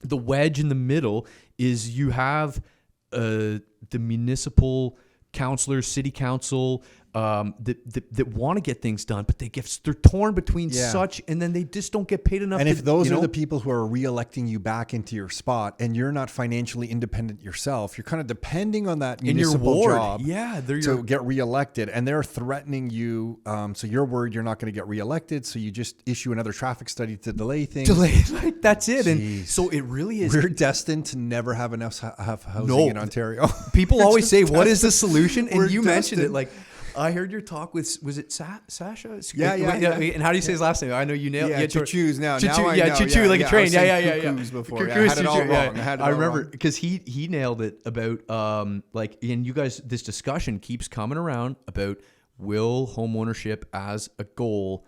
the wedge in the middle is you have the municipal councilors, city council, that want to get things done, but they're torn between such, and then they just don't get paid enough. And if those are the people who are re-electing you back into your spot, and you're not financially independent yourself, you're kind of depending on that municipal job to get re-elected, and they're threatening you. So you're worried you're not going to get re-elected, so you just issue another traffic study to delay things. Like, that's it. Jeez. And so it really is. We're destined to never have enough housing in Ontario. People always say, "What is the solution?" And you mentioned it, like. I heard your talk with, was it Sasha? Yeah. And how do you say his last name? I know you nailed it. Yeah, Choo-Choo's now. Choo-choo, like a train. Yeah. Before. I had it all wrong. I remember because he nailed it about, and you guys, this discussion keeps coming around about, will home ownership as a goal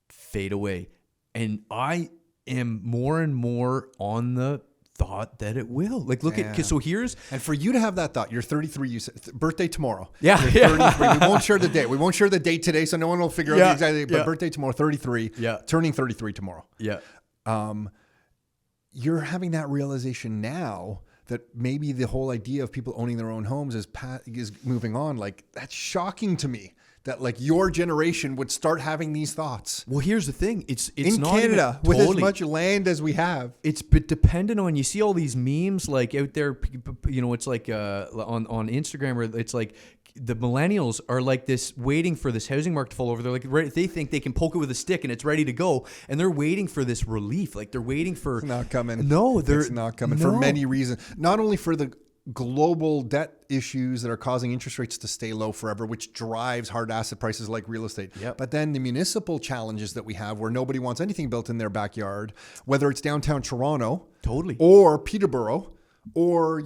fade away? And I am more and more on the thought that it will. Like, look at, so here's, and for you to have that thought, you're 33, you said birthday tomorrow. Yeah. We won't share the date. We won't share the date today, so no one will figure out the exact date, but birthday tomorrow, 33. Yeah. Turning 33 tomorrow. Yeah. You're having that realization now that maybe the whole idea of people owning their own homes is moving on. Like, that's shocking to me. That like your generation would start having these thoughts. Well, here's the thing: it's in not Canada with as much land as we have. It's dependent on, you see all these memes like out there. It's like on Instagram where it's like the millennials are like this, waiting for this housing market to fall over. They're like, they think they can poke it with a stick and it's ready to go, and they're waiting for this relief. Like they're waiting for. It's not coming. No, it's not coming for many reasons. Not only for the global debt issues that are causing interest rates to stay low forever, which drives hard asset prices like real estate. Yep. But then the municipal challenges that we have, where nobody wants anything built in their backyard, whether it's downtown Toronto, totally, or Peterborough, or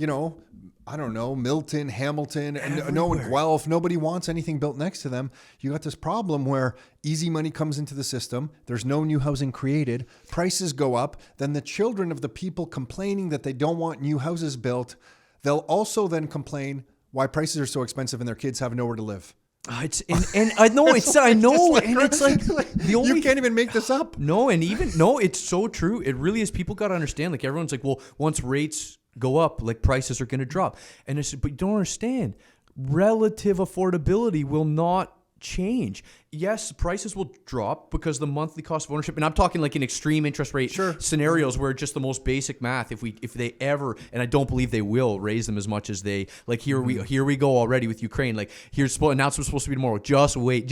I don't know, Milton, Hamilton, and no one, Guelph. Nobody wants anything built next to them. You got this problem where easy money comes into the system. There's no new housing created. Prices go up. Then the children of the people complaining that they don't want new houses built, they'll also then complain why prices are so expensive and their kids have nowhere to live. And I know it's and it's like the only, you can't even make this up. No, it's so true. It really is. People got to understand. Like, everyone's like, well, once rates go up, like, prices are going to drop. And it's, but you don't understand. Relative affordability will not change. Yes, prices will drop because the monthly cost of ownership, and I'm talking like in extreme interest rate scenarios where just the most basic math, if they ever, and I don't believe they will, raise them as much as they, like, here we go already with Ukraine, like, here's announcement supposed to be tomorrow, just wait.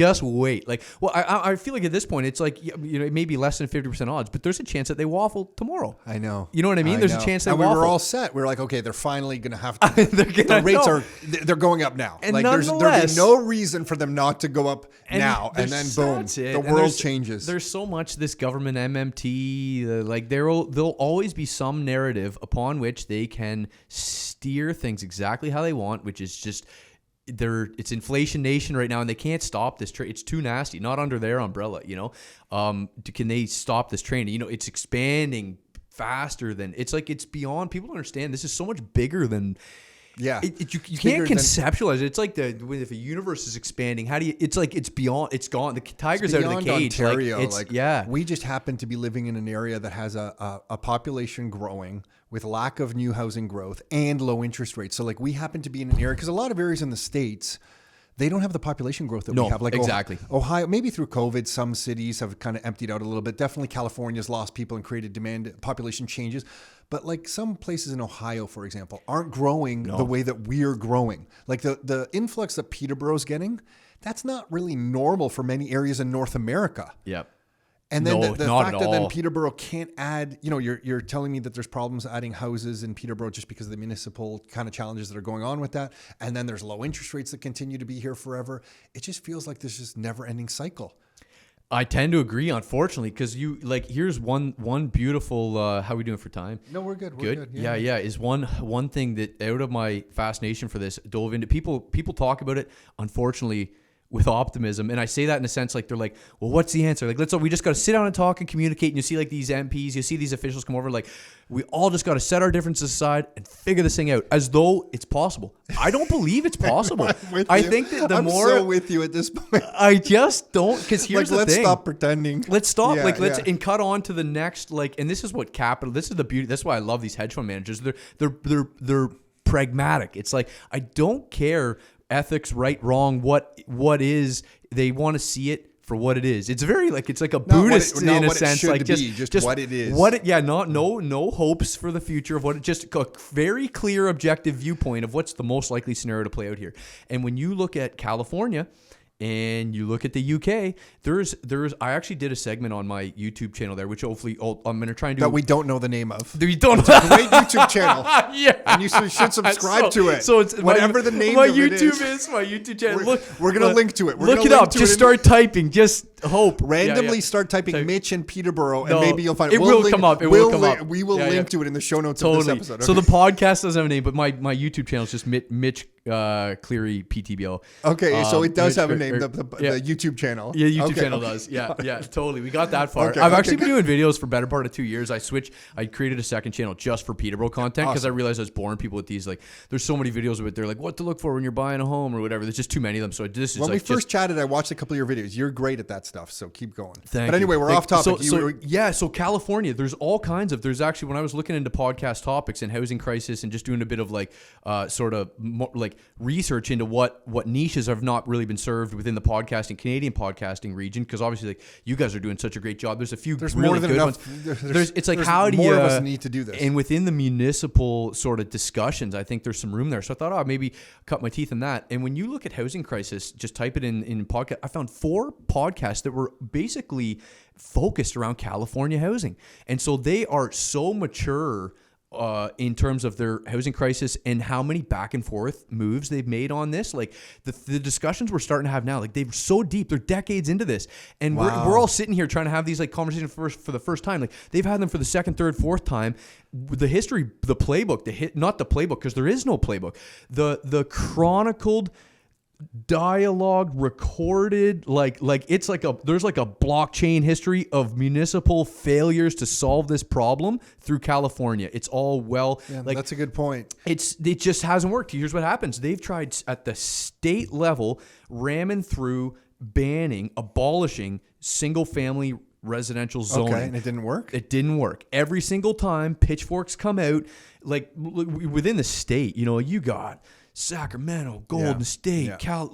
Like, well, I feel like at this point it's like, it may be less than 50% odds, but there's a chance that they waffle tomorrow. I know. You know what I mean? There's a chance they waffle. And we were all set. We were like, okay, they're finally going to have to. The rates they're going up now. And like, there'd be no reason for them not to go up now. And then boom, the world changes. There's so much this government MMT, like there'll always be some narrative upon which they can steer things exactly how they want, which is just it's inflation nation right now, and they can't stop this train. It's too nasty, not under their umbrella. Can they stop this train? It's expanding faster than, it's like, it's beyond, people don't understand. This is so much bigger than. Yeah, you can't conceptualize it. It's like if a universe is expanding, how do you? It's like it's beyond. It's gone. The tiger's out of the cage. Ontario, we just happen to be living in an area that has a population growing with lack of new housing growth and low interest rates. So like, we happen to be in an area, because a lot of areas in the States, they don't have the population growth that we have. Like, exactly. Ohio, maybe through COVID, some cities have kind of emptied out a little bit. Definitely California's lost people and created demand, population changes. But like, some places in Ohio, for example, aren't growing the way that we're growing. Like the influx that Peterborough's getting, that's not really normal for many areas in North America. Yep. And then the fact that then Peterborough can't add, you're telling me that there's problems adding houses in Peterborough just because of the municipal kind of challenges that are going on with that. And then there's low interest rates that continue to be here forever. It just feels like there's this never ending cycle. I tend to agree, unfortunately, because here's one beautiful. How are we doing for time? No, we're good. We're good. Yeah. Is one thing that out of my fascination for this dove into people talk about it, unfortunately, with optimism, and I say that in a sense like they're like, well, what's the answer? Like, we just got to sit down and talk and communicate. And you see like these MPs, you see these officials come over, like we all just got to set our differences aside and figure this thing out, as though it's possible. I don't believe it's possible. I think that I'm so with you at this point. I just don't, because here's the thing. Let's stop pretending. Let's stop. And cut on to the next. And this is what capital. This is the beauty. That's why I love these hedge fund managers. They're pragmatic. It's like, I don't care ethics, right, wrong, what is. They want to see it for what it is. It's very it's like a Buddhist in a sense, like just what it is. No hopes for the future of what it, just a very clear objective viewpoint of what's the most likely scenario to play out here. And when you look at California and you look at the UK, there's I actually did a segment on my YouTube channel there, which hopefully I'm going to try and do. That we don't know the name of. You don't. It's a great YouTube channel. Yeah. And you should subscribe to it. So it's whatever the name my of YouTube it is. My YouTube channel. We're going to link to it. Look it up. Just start typing. Just hope. Randomly start typing Mitch and Peterborough, and maybe you'll find it. It will come up. We will link to it in the show notes of this episode. Okay. So the podcast doesn't have a name, but my YouTube channel is just Mitch Cleary PTBO. Okay, so it does have a name. The YouTube channel. Yeah, YouTube channel does. Yeah, totally. We got that far. I've actually been doing videos for better part of 2 years. I created a second channel just for Peterborough content because I realized I was boring people with these. Like, there's so many videos of it. They're like, what to look for when you're buying a home or whatever. There's just too many of them. So this is when we first chatted, I watched a couple of your videos. You're great at that stuff. So keep going. Thank but anyway, you. We're off topic. So California, there's all kinds of. There's actually, when I was looking into podcast topics and housing crisis and just doing a bit of research into what niches have not really been served within the Canadian podcasting region, because obviously you guys are doing such a great job. There's a few really more than good enough. ones. It's like, how do you? More of us need to do this. And within the municipal sort of discussions, I think there's some room there. So I thought, maybe cut my teeth in that. And when you look at housing crisis, just type it in podcast. I found 4 podcasts that were basically focused around California housing, and so they are so mature in terms of their housing crisis and how many back and forth moves they've made on this. Like the discussions we're starting to have now, like they're so deep, they're decades into this, and we're all sitting here trying to have these like conversations for the first time. Like they've had them for the second, third, fourth time. The history, the playbook, not the playbook, because there is no playbook. The chronicled dialogue, recorded, it's like there's like a blockchain history of municipal failures to solve this problem through California. It's all that's a good point. It just hasn't worked. Here's what happens. They've tried at the state level ramming through banning, abolishing single family residential zoning. Okay, and it didn't work? It didn't work. Every single time pitchforks come out, like within the state, you got Sacramento, Golden State, Cal,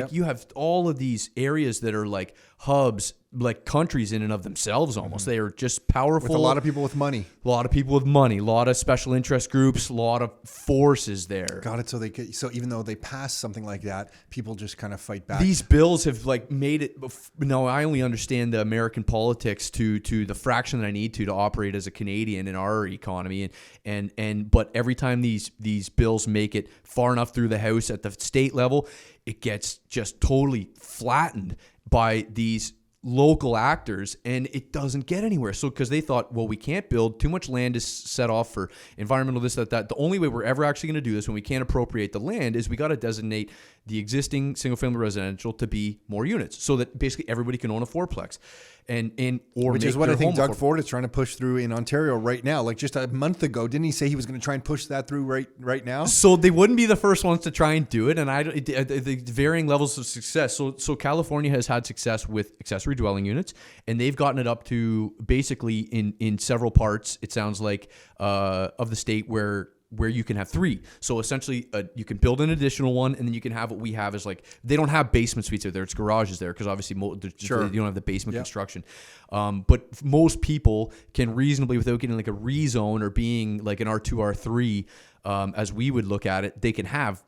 you have all of these areas that are like hubs, like countries in and of themselves almost. Mm-hmm. They are just powerful. With a lot of people with money. A lot of people with money, a lot of special interest groups, a lot of forces there. Got it. So even though they pass something like that, people just kind of fight back. These bills have made it. No, I only understand the American politics to the fraction that I need to operate as a Canadian in our economy. But every time these bills make it far enough through the House at the state level, it gets just totally flattened by these local actors, and it doesn't get anywhere. So because they thought, well, we can't build, too much land is set off for environmental this, that. The only way we're ever actually going to do this when we can't appropriate the land is we got to designate the existing single family residential to be more units, so that basically everybody can own a fourplex. Which is what I think Doug Ford is trying to push through in Ontario right now. Like just a month ago, didn't he say he was going to try and push that through right now? So they wouldn't be the first ones to try and do it, and the varying levels of success. So California has had success with accessory dwelling units, and they've gotten it up to basically in several parts, it sounds like, of the state where you can have 3. So essentially, you can build an additional one, and then you can have what we have is they don't have basement suites there. It's garages there because obviously you don't have the basement construction. But most people can reasonably, without getting like a rezone or being like an R2, R3, as we would look at it, they can have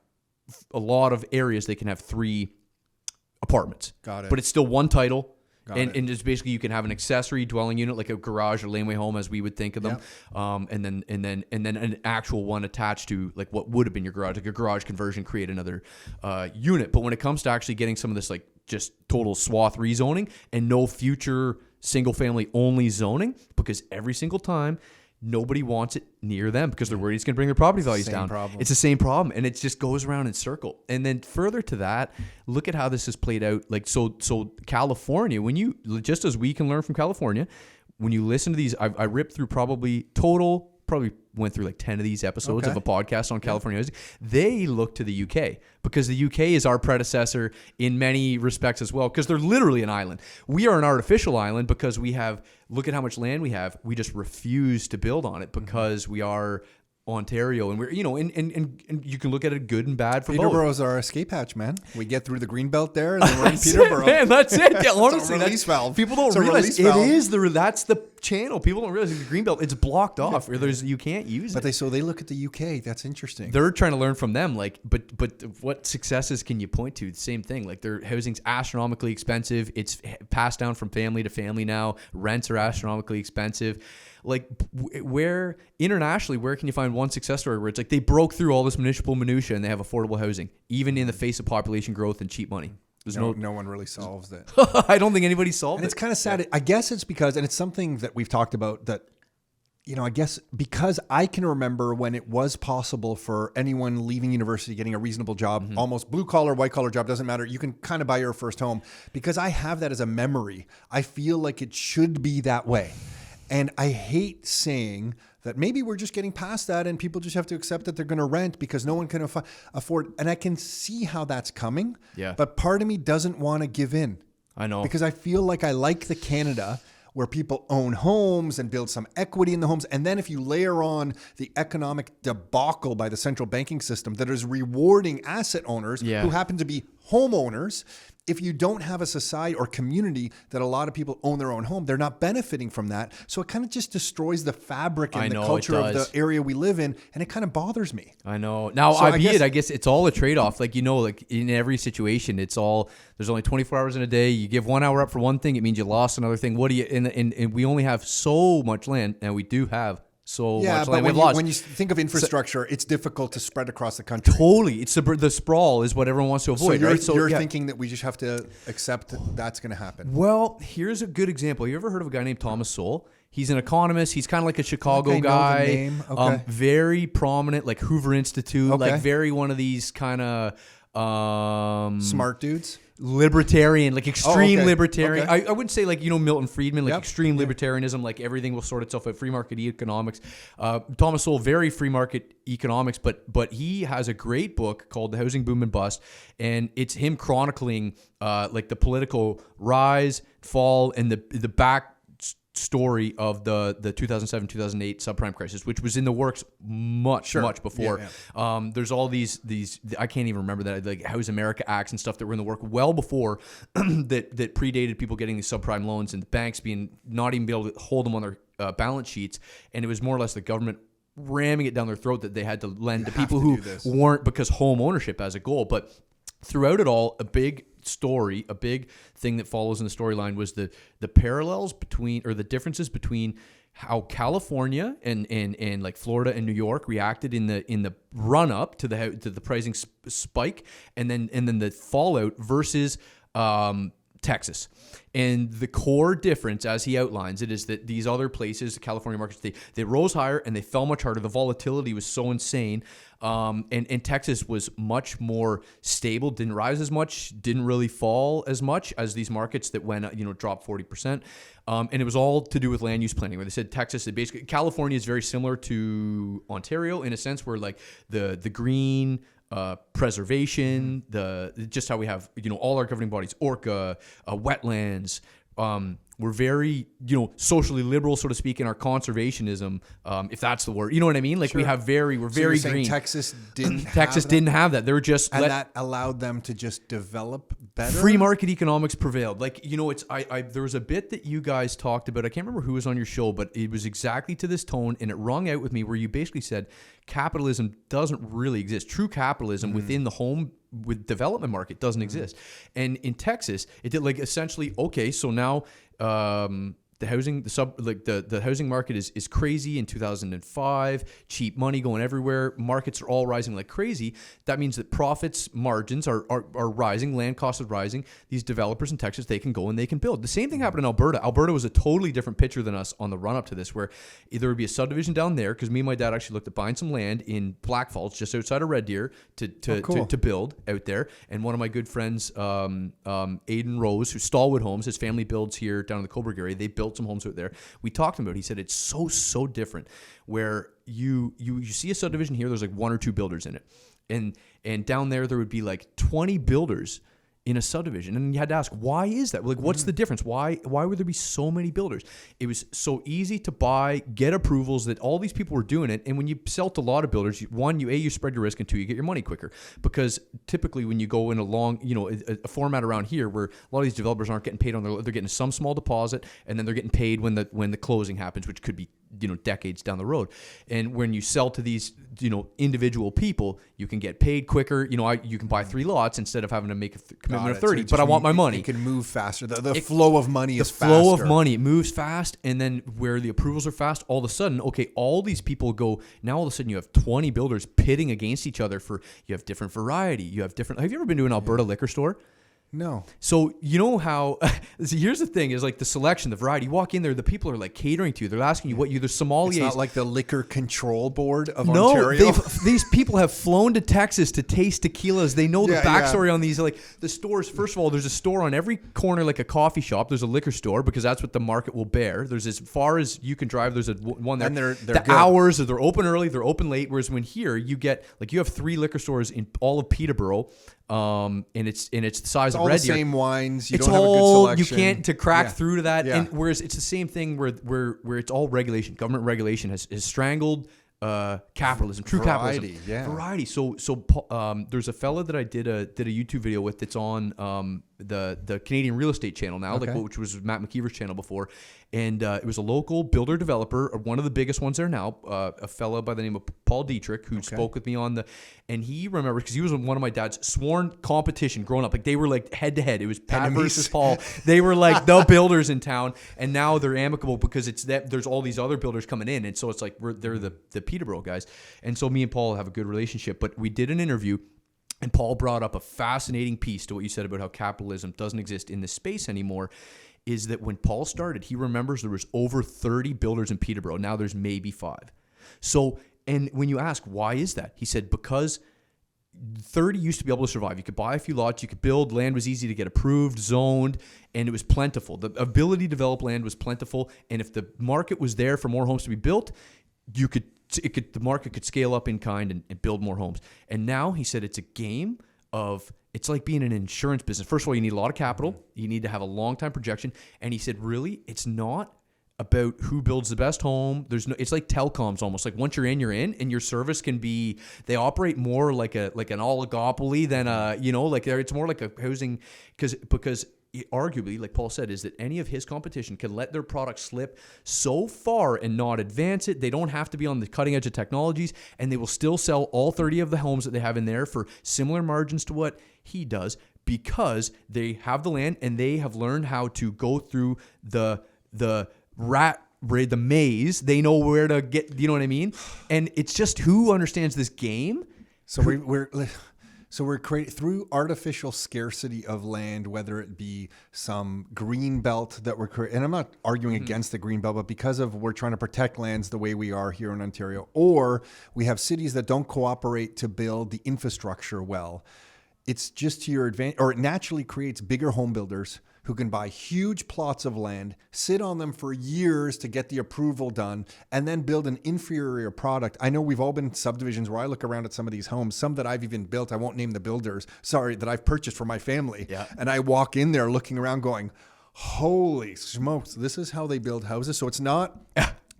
a lot of areas. They can have 3 apartments. Got it. But it's still one title. And just basically you can have an accessory dwelling unit like a garage or laneway home as we would think of them, and then an actual one attached to like what would have been your garage, like a garage conversion, create another unit. But when it comes to actually getting some of this like just total swath rezoning and no future single family only zoning, because every single time nobody wants it near them because they're worried it's going to bring their property values down. It's the same problem, and it just goes around in circle. And then further to that, look at how this has played out. Like so California, when you, just as we can learn from California, when you listen to these, I ripped through probably went through like 10 of these episodes of a podcast on California housing. They look to the UK because the UK is our predecessor in many respects as well, because they're literally an island. We are an artificial island because look at how much land we have. We just refuse to build on it because we are Ontario, and we're, and you can look at it good and bad for both. Peterborough's our escape hatch, man. We get through the greenbelt there, and then we're in Peterborough. Man, that's it. Yeah, honestly, it's a release valve. People don't realize it is that's the channel. People don't realize the greenbelt. It's blocked off. You can't use it. But they look at the UK. That's interesting. They're trying to learn from them. Like, but what successes can you point to? The same thing. Like, their housing's astronomically expensive. It's passed down from family to family now. Rents are astronomically expensive. Like, where internationally, where can you find one success story where it's like they broke through all this municipal minutia and they have affordable housing, even in the face of population growth and cheap money? No one really solves it. I don't think anybody solved it. And it's kind of sad. I guess it's because, and it's something that we've talked about, that, I guess because I can remember when it was possible for anyone leaving university, getting a reasonable job, almost blue collar, white collar job, doesn't matter. You can kind of buy your first home. Because I have that as a memory, I feel like it should be that way. And I hate saying that maybe we're just getting past that and people just have to accept that they're going to rent because no one can afford. And I can see how that's coming. Yeah. But part of me doesn't want to give in. I know. Because I feel like I like the Canada where people own homes and build some equity in the homes. And then if you layer on the economic debacle by the central banking system that is rewarding asset owners who happen to be homeowners, if you don't have a society or community that a lot of people own their own home, they're not benefiting from that. So it kind of just destroys the fabric and the culture of the area we live in. And it kind of bothers me. I know. Now, so I guess it's all a trade-off. Like, like in every situation, there's only 24 hours in a day. You give 1 hour up for one thing, it means you lost another thing. What do you, and we only have so much land, and we do have so much land. But when you think of infrastructure, it's difficult to spread across the country. Totally. It's the sprawl is what everyone wants to avoid. So you're thinking that we just have to accept that's going to happen. Well, here's a good example. You ever heard of a guy named Thomas Sowell? He's an economist. He's kind of like a Chicago guy. Know the name. Okay. Very prominent, like Hoover Institute, like very one of these kind of smart dudes. Libertarian, like extreme libertarian. Okay. I wouldn't say like, Milton Friedman, like extreme libertarianism, like everything will sort itself out, free market economics. Thomas Sowell, very free market economics, but he has a great book called The Housing Boom and Bust, and it's him chronicling like the political rise, fall, and the back story of the 2007-2008 subprime crisis, which was in the works much before. There's all these I can't even remember that, like House America Acts and stuff that were in the work well before that predated people getting these subprime loans and the banks not even be able to hold them on their balance sheets, and it was more or less the government ramming it down their throat that they had to lend to people who weren't, because home ownership as a goal. But throughout it all, a big thing that follows in the storyline was the parallels between, or the differences between, how California and like Florida and New York reacted in the run up to the pricing spike, and then the fallout versus Texas. And the core difference, as he outlines it, is that these other places, the California markets, they rose higher and they fell much harder. The volatility was so insane. And Texas was much more stable, didn't rise as much, didn't really fall as much as these markets that went, dropped 40%. And it was all to do with land use planning, where they said basically California is very similar to Ontario in a sense, where like the green preservation, just how we have, all our governing bodies, ORCA, wetlands, very, socially liberal, so to speak, in our conservationism, if that's the word. You know what I mean? Like, Sure. we're very saying Green. Texas didn't Texas have didn't have that. They were just and that allowed them to just develop better. free market economics prevailed. Like, there was a bit that you guys talked about. I can't remember who was on your show, but it was exactly to this tone, and it rung out with me, where you basically said capitalism doesn't really exist. True capitalism within the home with development market doesn't exist. And in Texas, it did, like, essentially, okay, so now the housing market is crazy in 2005, cheap money going everywhere, markets are all rising like crazy. That means that profits, margins are rising, land costs are rising. These developers in Texas, they can go and they can build. The same thing happened in Alberta. Alberta was a totally different picture than us on the run up to this, where there would be a subdivision down there, because me and my dad actually looked at buying some land in Black Falls, just outside of Red Deer, to build out there. And one of my good friends, Aiden Rose, who's Stallwood Homes, his family builds here down in the Coburg area. They built some homes out there. We talked to him about it. He said it's so different, where you see a subdivision here, there's like one or two builders in it, and down there would be like 20 builders in a subdivision, and you had to ask, why is that? Like, what's the difference? Why would there be so many builders? It was so easy to buy, get approvals, that all these people were doing it. And when you sell to a lot of builders, you spread your risk, and two, you get your money quicker. Because typically when you go in a long, a format around here where a lot of these developers aren't getting paid they're getting some small deposit, and then they're getting paid when the closing happens, which could be decades down the road. And when you sell to these individual people, you can get paid quicker. You can buy 3 lots instead of having to make a commitment of 30. But I want my money. It can move faster. The flow of money is faster. The flow of money, it moves fast. And then where the approvals are fast, all of a sudden, okay, all these people go, now all of a sudden you have 20 builders pitting against each other you have different variety. Have you ever been to an Alberta liquor store? No. So you know how, here's the thing, is like the selection, the variety. You walk in there, the people are like catering to you. They're asking you what the sommeliers. It's not like the Liquor Control Board of Ontario. These people have flown to Texas to taste tequilas. They know the backstory on these. Like the stores, first of all, there's a store on every corner, like a coffee shop. There's a liquor store, because that's what the market will bear. There's as far as you can drive, there's one there. And they're the good hours, they're open early, they're open late. Whereas when here, you have 3 liquor stores in all of Peterborough. And it's the size of Red Deer. All the same wines. You don't have a good selection. You can't crack through to that. Yeah. And whereas it's the same thing where it's all regulation. Government regulation has strangled capitalism, true Variety, capitalism. yeah. Variety. So there's a fella that I did a YouTube video with that's on the Canadian Real Estate channel now, which was Matt McKeever's channel before. And it was a local builder developer, one of the biggest ones there now, a fella by the name of Paul Dietrich, who spoke with me and he remembers, because he was one of my dad's sworn competition growing up. Like, they were like head to head. It was Pat versus Paul. They were like the builders in town, and now they're amicable because there's all these other builders coming in, and so it's like they're the Peterborough guys. And so me and Paul have a good relationship. But we did an interview, and Paul brought up a fascinating piece to what you said about how capitalism doesn't exist in this space anymore. Is that when Paul started, he remembers there was over 30 builders in Peterborough. Now there's maybe 5. So, and when you ask, why is that? He said, because 30 used to be able to survive. You could buy a few lots, you could build, land was easy to get approved, zoned, and it was plentiful. The ability to develop land was plentiful, and if the market was there for more homes to be built, the market could scale up in kind and build more homes. And now, he said, it's a game of, it's like being in an insurance business. First of all, you need a lot of capital. You need to have a long-time projection. And he said, really, it's not about who builds the best home. It's like telecoms almost. Like, once you're in, and your service can be, they operate more like an oligopoly than it's more like a housing, because arguably, like Paul said, is that any of his competition can let their product slip so far and not advance it. They don't have to be on the cutting edge of technologies, and they will still sell all 30 of the homes that they have in there for similar margins to what he does, because they have the land and they have learned how to go through the maze. They know where to get, you know what I mean? And it's just who understands this game. So we're creating through artificial scarcity of land, whether it be some green belt that we're creating, and I'm not arguing against the green belt, but because of we're trying to protect lands the way we are here in Ontario, or we have cities that don't cooperate to build the infrastructure well. It's just to your advantage, or it naturally creates bigger home builders who can buy huge plots of land, sit on them for years to get the approval done, and then build an inferior product. I know we've all been in subdivisions where I look around at some of these homes, some that I've even built, I won't name the builders, that I've purchased for my family. Yeah. And I walk in there looking around going, holy smokes, this is how they build houses. So it's not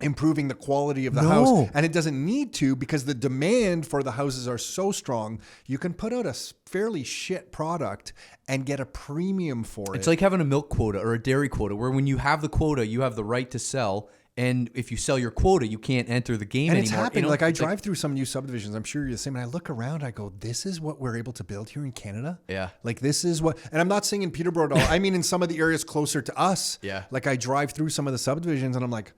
improving the quality of the No. house, and it doesn't need to, because the demand for the houses are so strong. You can put out a fairly shit product and get a premium for it. It's like having a milk quota or a dairy quota, where when you have the quota, you have the right to sell. And if you sell your quota, you can't enter the game and anymore. it's happening. You know? Like I It's drive through some new subdivisions. I'm sure you're the same. And I look around, I go, this is what we're able to build here in Canada? Yeah. Like this is what, and I'm not saying in Peterborough at all. I mean in some of the areas closer to us. Yeah. Like I drive through some of the subdivisions and I'm like,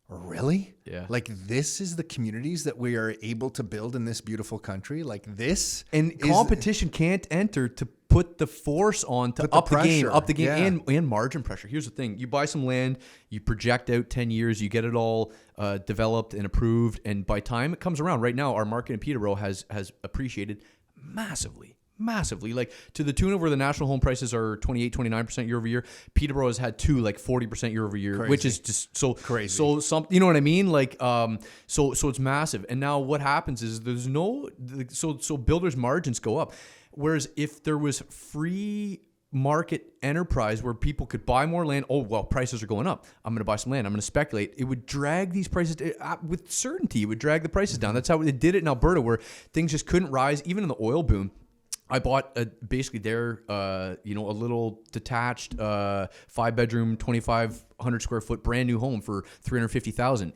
really? Yeah. Like this is the communities that we are able to build in this beautiful country. Like this. And competition can't enter to put the force on to up the game, Yeah. and margin pressure. Here's the thing. You buy some land, you project out 10 years, you get it all developed and approved. And by time it comes around, right now, our market in Peterborough has appreciated massively. Like to the tune of where the national home prices are 28-29% year over year. Peterborough has had 40% year over year, which is just so crazy. So some, you know what I mean? Like, so it's massive. And now what happens is there's no, so builders' margins go up. Whereas if there was free market enterprise where people could buy more land, oh, well, prices are going up, I'm going to buy some land, I'm going to speculate, it would drag these prices with certainty. It would drag the prices down. That's how they did it in Alberta, where things just couldn't rise, even in the oil boom. I bought basically a little detached 5-bedroom, 2,500 square foot brand new home for $350,000.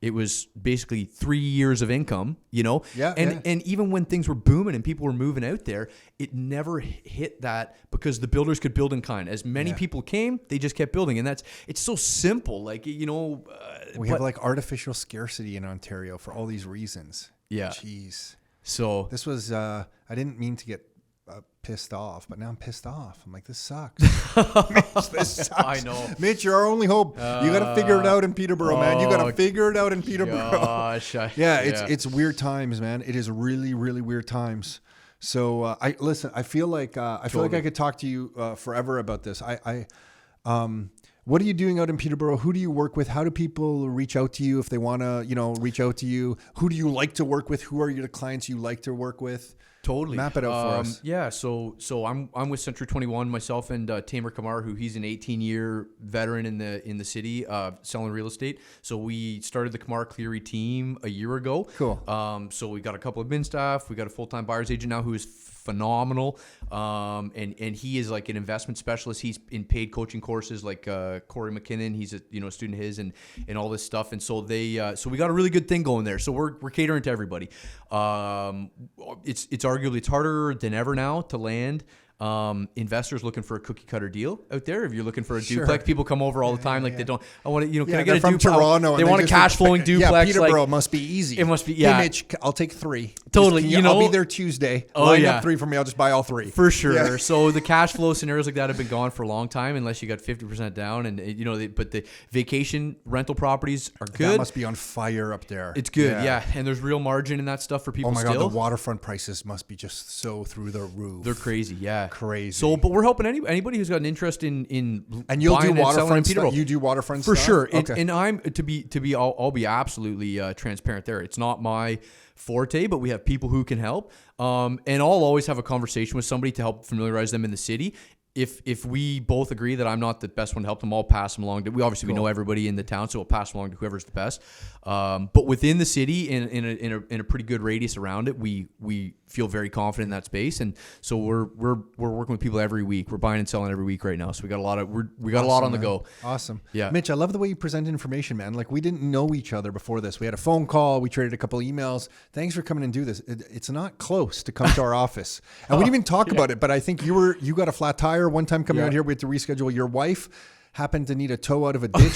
It was basically 3 years of income, you know. Yeah. And even when things were booming and people were moving out there, it never hit that because the builders could build in kind. As many people came, they just kept building, and it's so simple. Like we have like artificial scarcity in Ontario for all these reasons. Yeah. Jeez. So this was, I didn't mean to get pissed off, but now I'm pissed off. I'm like, this sucks. This sucks. I know. Mitch, you're our only hope. You got to figure it out in Peterborough, man. You got to figure it out in Peterborough. Gosh, It's weird times, man. It is really, really weird times. So I feel like I could talk to you forever about this. What are you doing out in Peterborough? Who do you work with? How do people reach out to you if they want to, reach out to you? Who do you like to work with? Who are the clients you like to work with? Totally. Map it out for us. Yeah. So I'm with Century 21, myself and Tamer Kamar, who he's an 18-year veteran in the city selling real estate. So we started the Kamar Cleary team a year ago. Cool. So we got a couple of admin staff. We got a full-time buyer's agent now who is phenomenal. And he is like an investment specialist. He's in paid coaching courses like Corey McKinnon. He's a student of his and all this stuff. And so so we got a really good thing going there. So we're catering to everybody. It's arguably it's harder than ever now to land investors looking for a cookie cutter deal out there. If you're looking for a duplex, people come over all the time. They don't, I want to, can I get a duplex? Toronto, they want a cash flowing duplex. Yeah, Peterborough must be easy. It must be, Hey, Mitch, I'll take 3. Totally. I'll be there Tuesday. Line up 3 for me. I'll just buy all 3. For sure. Yeah. So the cash flow scenarios like that have been gone for a long time, unless you got 50% down. And but the vacation rental properties are good. That must be on fire up there. It's good. Yeah. And there's real margin in that stuff for people. Oh my still. God, the waterfront prices must be just so through the roof. They're crazy. Yeah. Crazy. So, but we're helping anybody who's got an interest in and you'll do waterfront stuff. You do waterfront for stuff? sure. Okay. And I'm I'll be absolutely transparent there. It's not my forte, but we have people who can help. And I'll always have a conversation with somebody to help familiarize them in the city. If we both agree that I'm not the best one to help them, I'll pass them along. We know everybody in the town, so we'll pass them along to whoever's the best. But within the city, in a pretty good radius around it, we feel very confident in that space, and so we're working with people every week. We're buying and selling every week right now, so we got a lot on the go. Awesome. Yeah, Mitch, I love the way you present information, man. Like we didn't know each other before this. We had a phone call. We traded a couple emails. Thanks for coming and do this. It's not close to come to our office, and we didn't even talk about it. But I think you got a flat tire one time coming out here. We had to reschedule. Your wife happened to need a toe out of a ditch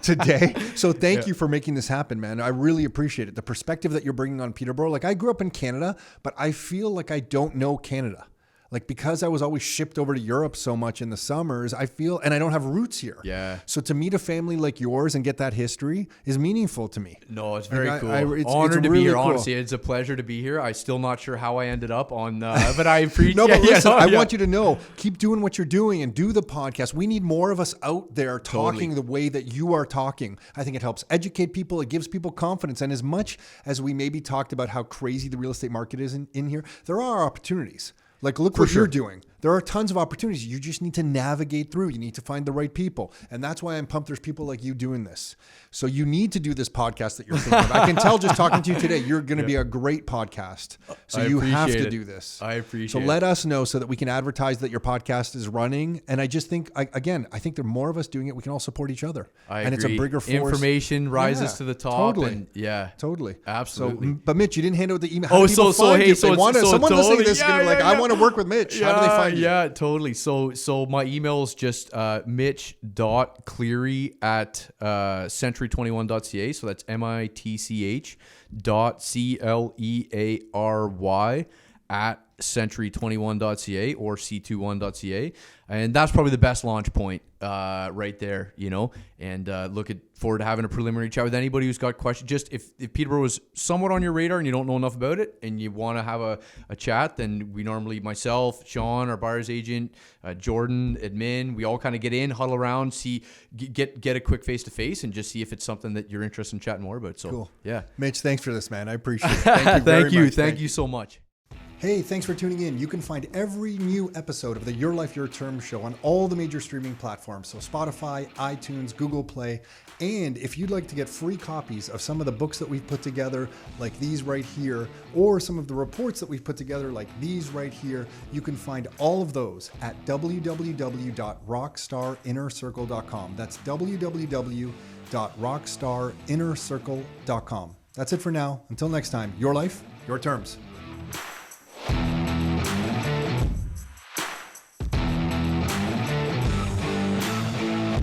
today. So thank you for making this happen, man. I really appreciate it. The perspective that you're bringing on Peterborough. Like I grew up in Canada, but I feel like I don't know Canada. Like because I was always shipped over to Europe so much in the summers, I feel, and I don't have roots here. Yeah. So to meet a family like yours and get that history is meaningful to me. No, it's very cool. Honored to really be here. cool. Honestly, it's a pleasure to be here. I'm still not sure how I ended up on, but I appreciate. No, but listen, I want you to know, keep doing what you're doing and do the podcast. We need more of us out there talking the way that you are talking. I think it helps educate people. It gives people confidence. And as much as we maybe talked about how crazy the real estate market is in here, there are opportunities. Like, look what you're doing. There are tons of opportunities. You just need to navigate through. You need to find the right people. And that's why I'm pumped there's people like you doing this. So you need to do this podcast that you're thinking of. I can tell just talking to you today, you're going to be a great podcast. So you have to do this. I appreciate it. So let us know so that we can advertise that your podcast is running. And I just think, I think there are more of us doing it. We can all support each other. I and agree. It's a bigger force. Information rises to the top. Totally. And Totally. Absolutely. So, but Mitch, you didn't hand out the email. How do people find you? Someone listening to this is going to be like, I want to work with Mitch. How do they find you? Yeah, totally. So my email is just mitch.cleary@century21.ca. So that's mitch.cleary @century21.ca or c21.ca. And that's probably the best launch point right there, and look forward to having a preliminary chat with anybody who's got questions. Just if Peterborough was somewhat on your radar and you don't know enough about it and you want to have a chat, then we normally, myself, Sean, our buyer's agent, Jordan, admin, we all kind of get in, huddle around, get a quick face-to-face and just see if it's something that you're interested in chatting more about. So, cool. Yeah. Mitch, thanks for this, man. I appreciate it. Thank you very much. Thank you so much. Hey, thanks for tuning in. You can find every new episode of the Your Life, Your Term show on all the major streaming platforms. So Spotify, iTunes, Google Play. And if you'd like to get free copies of some of the books that we've put together, like these right here, or some of the reports that we've put together, like these right here, you can find all of those at www.rockstarinnercircle.com. That's www.rockstarinnercircle.com. That's it for now. Until next time, your life, your terms.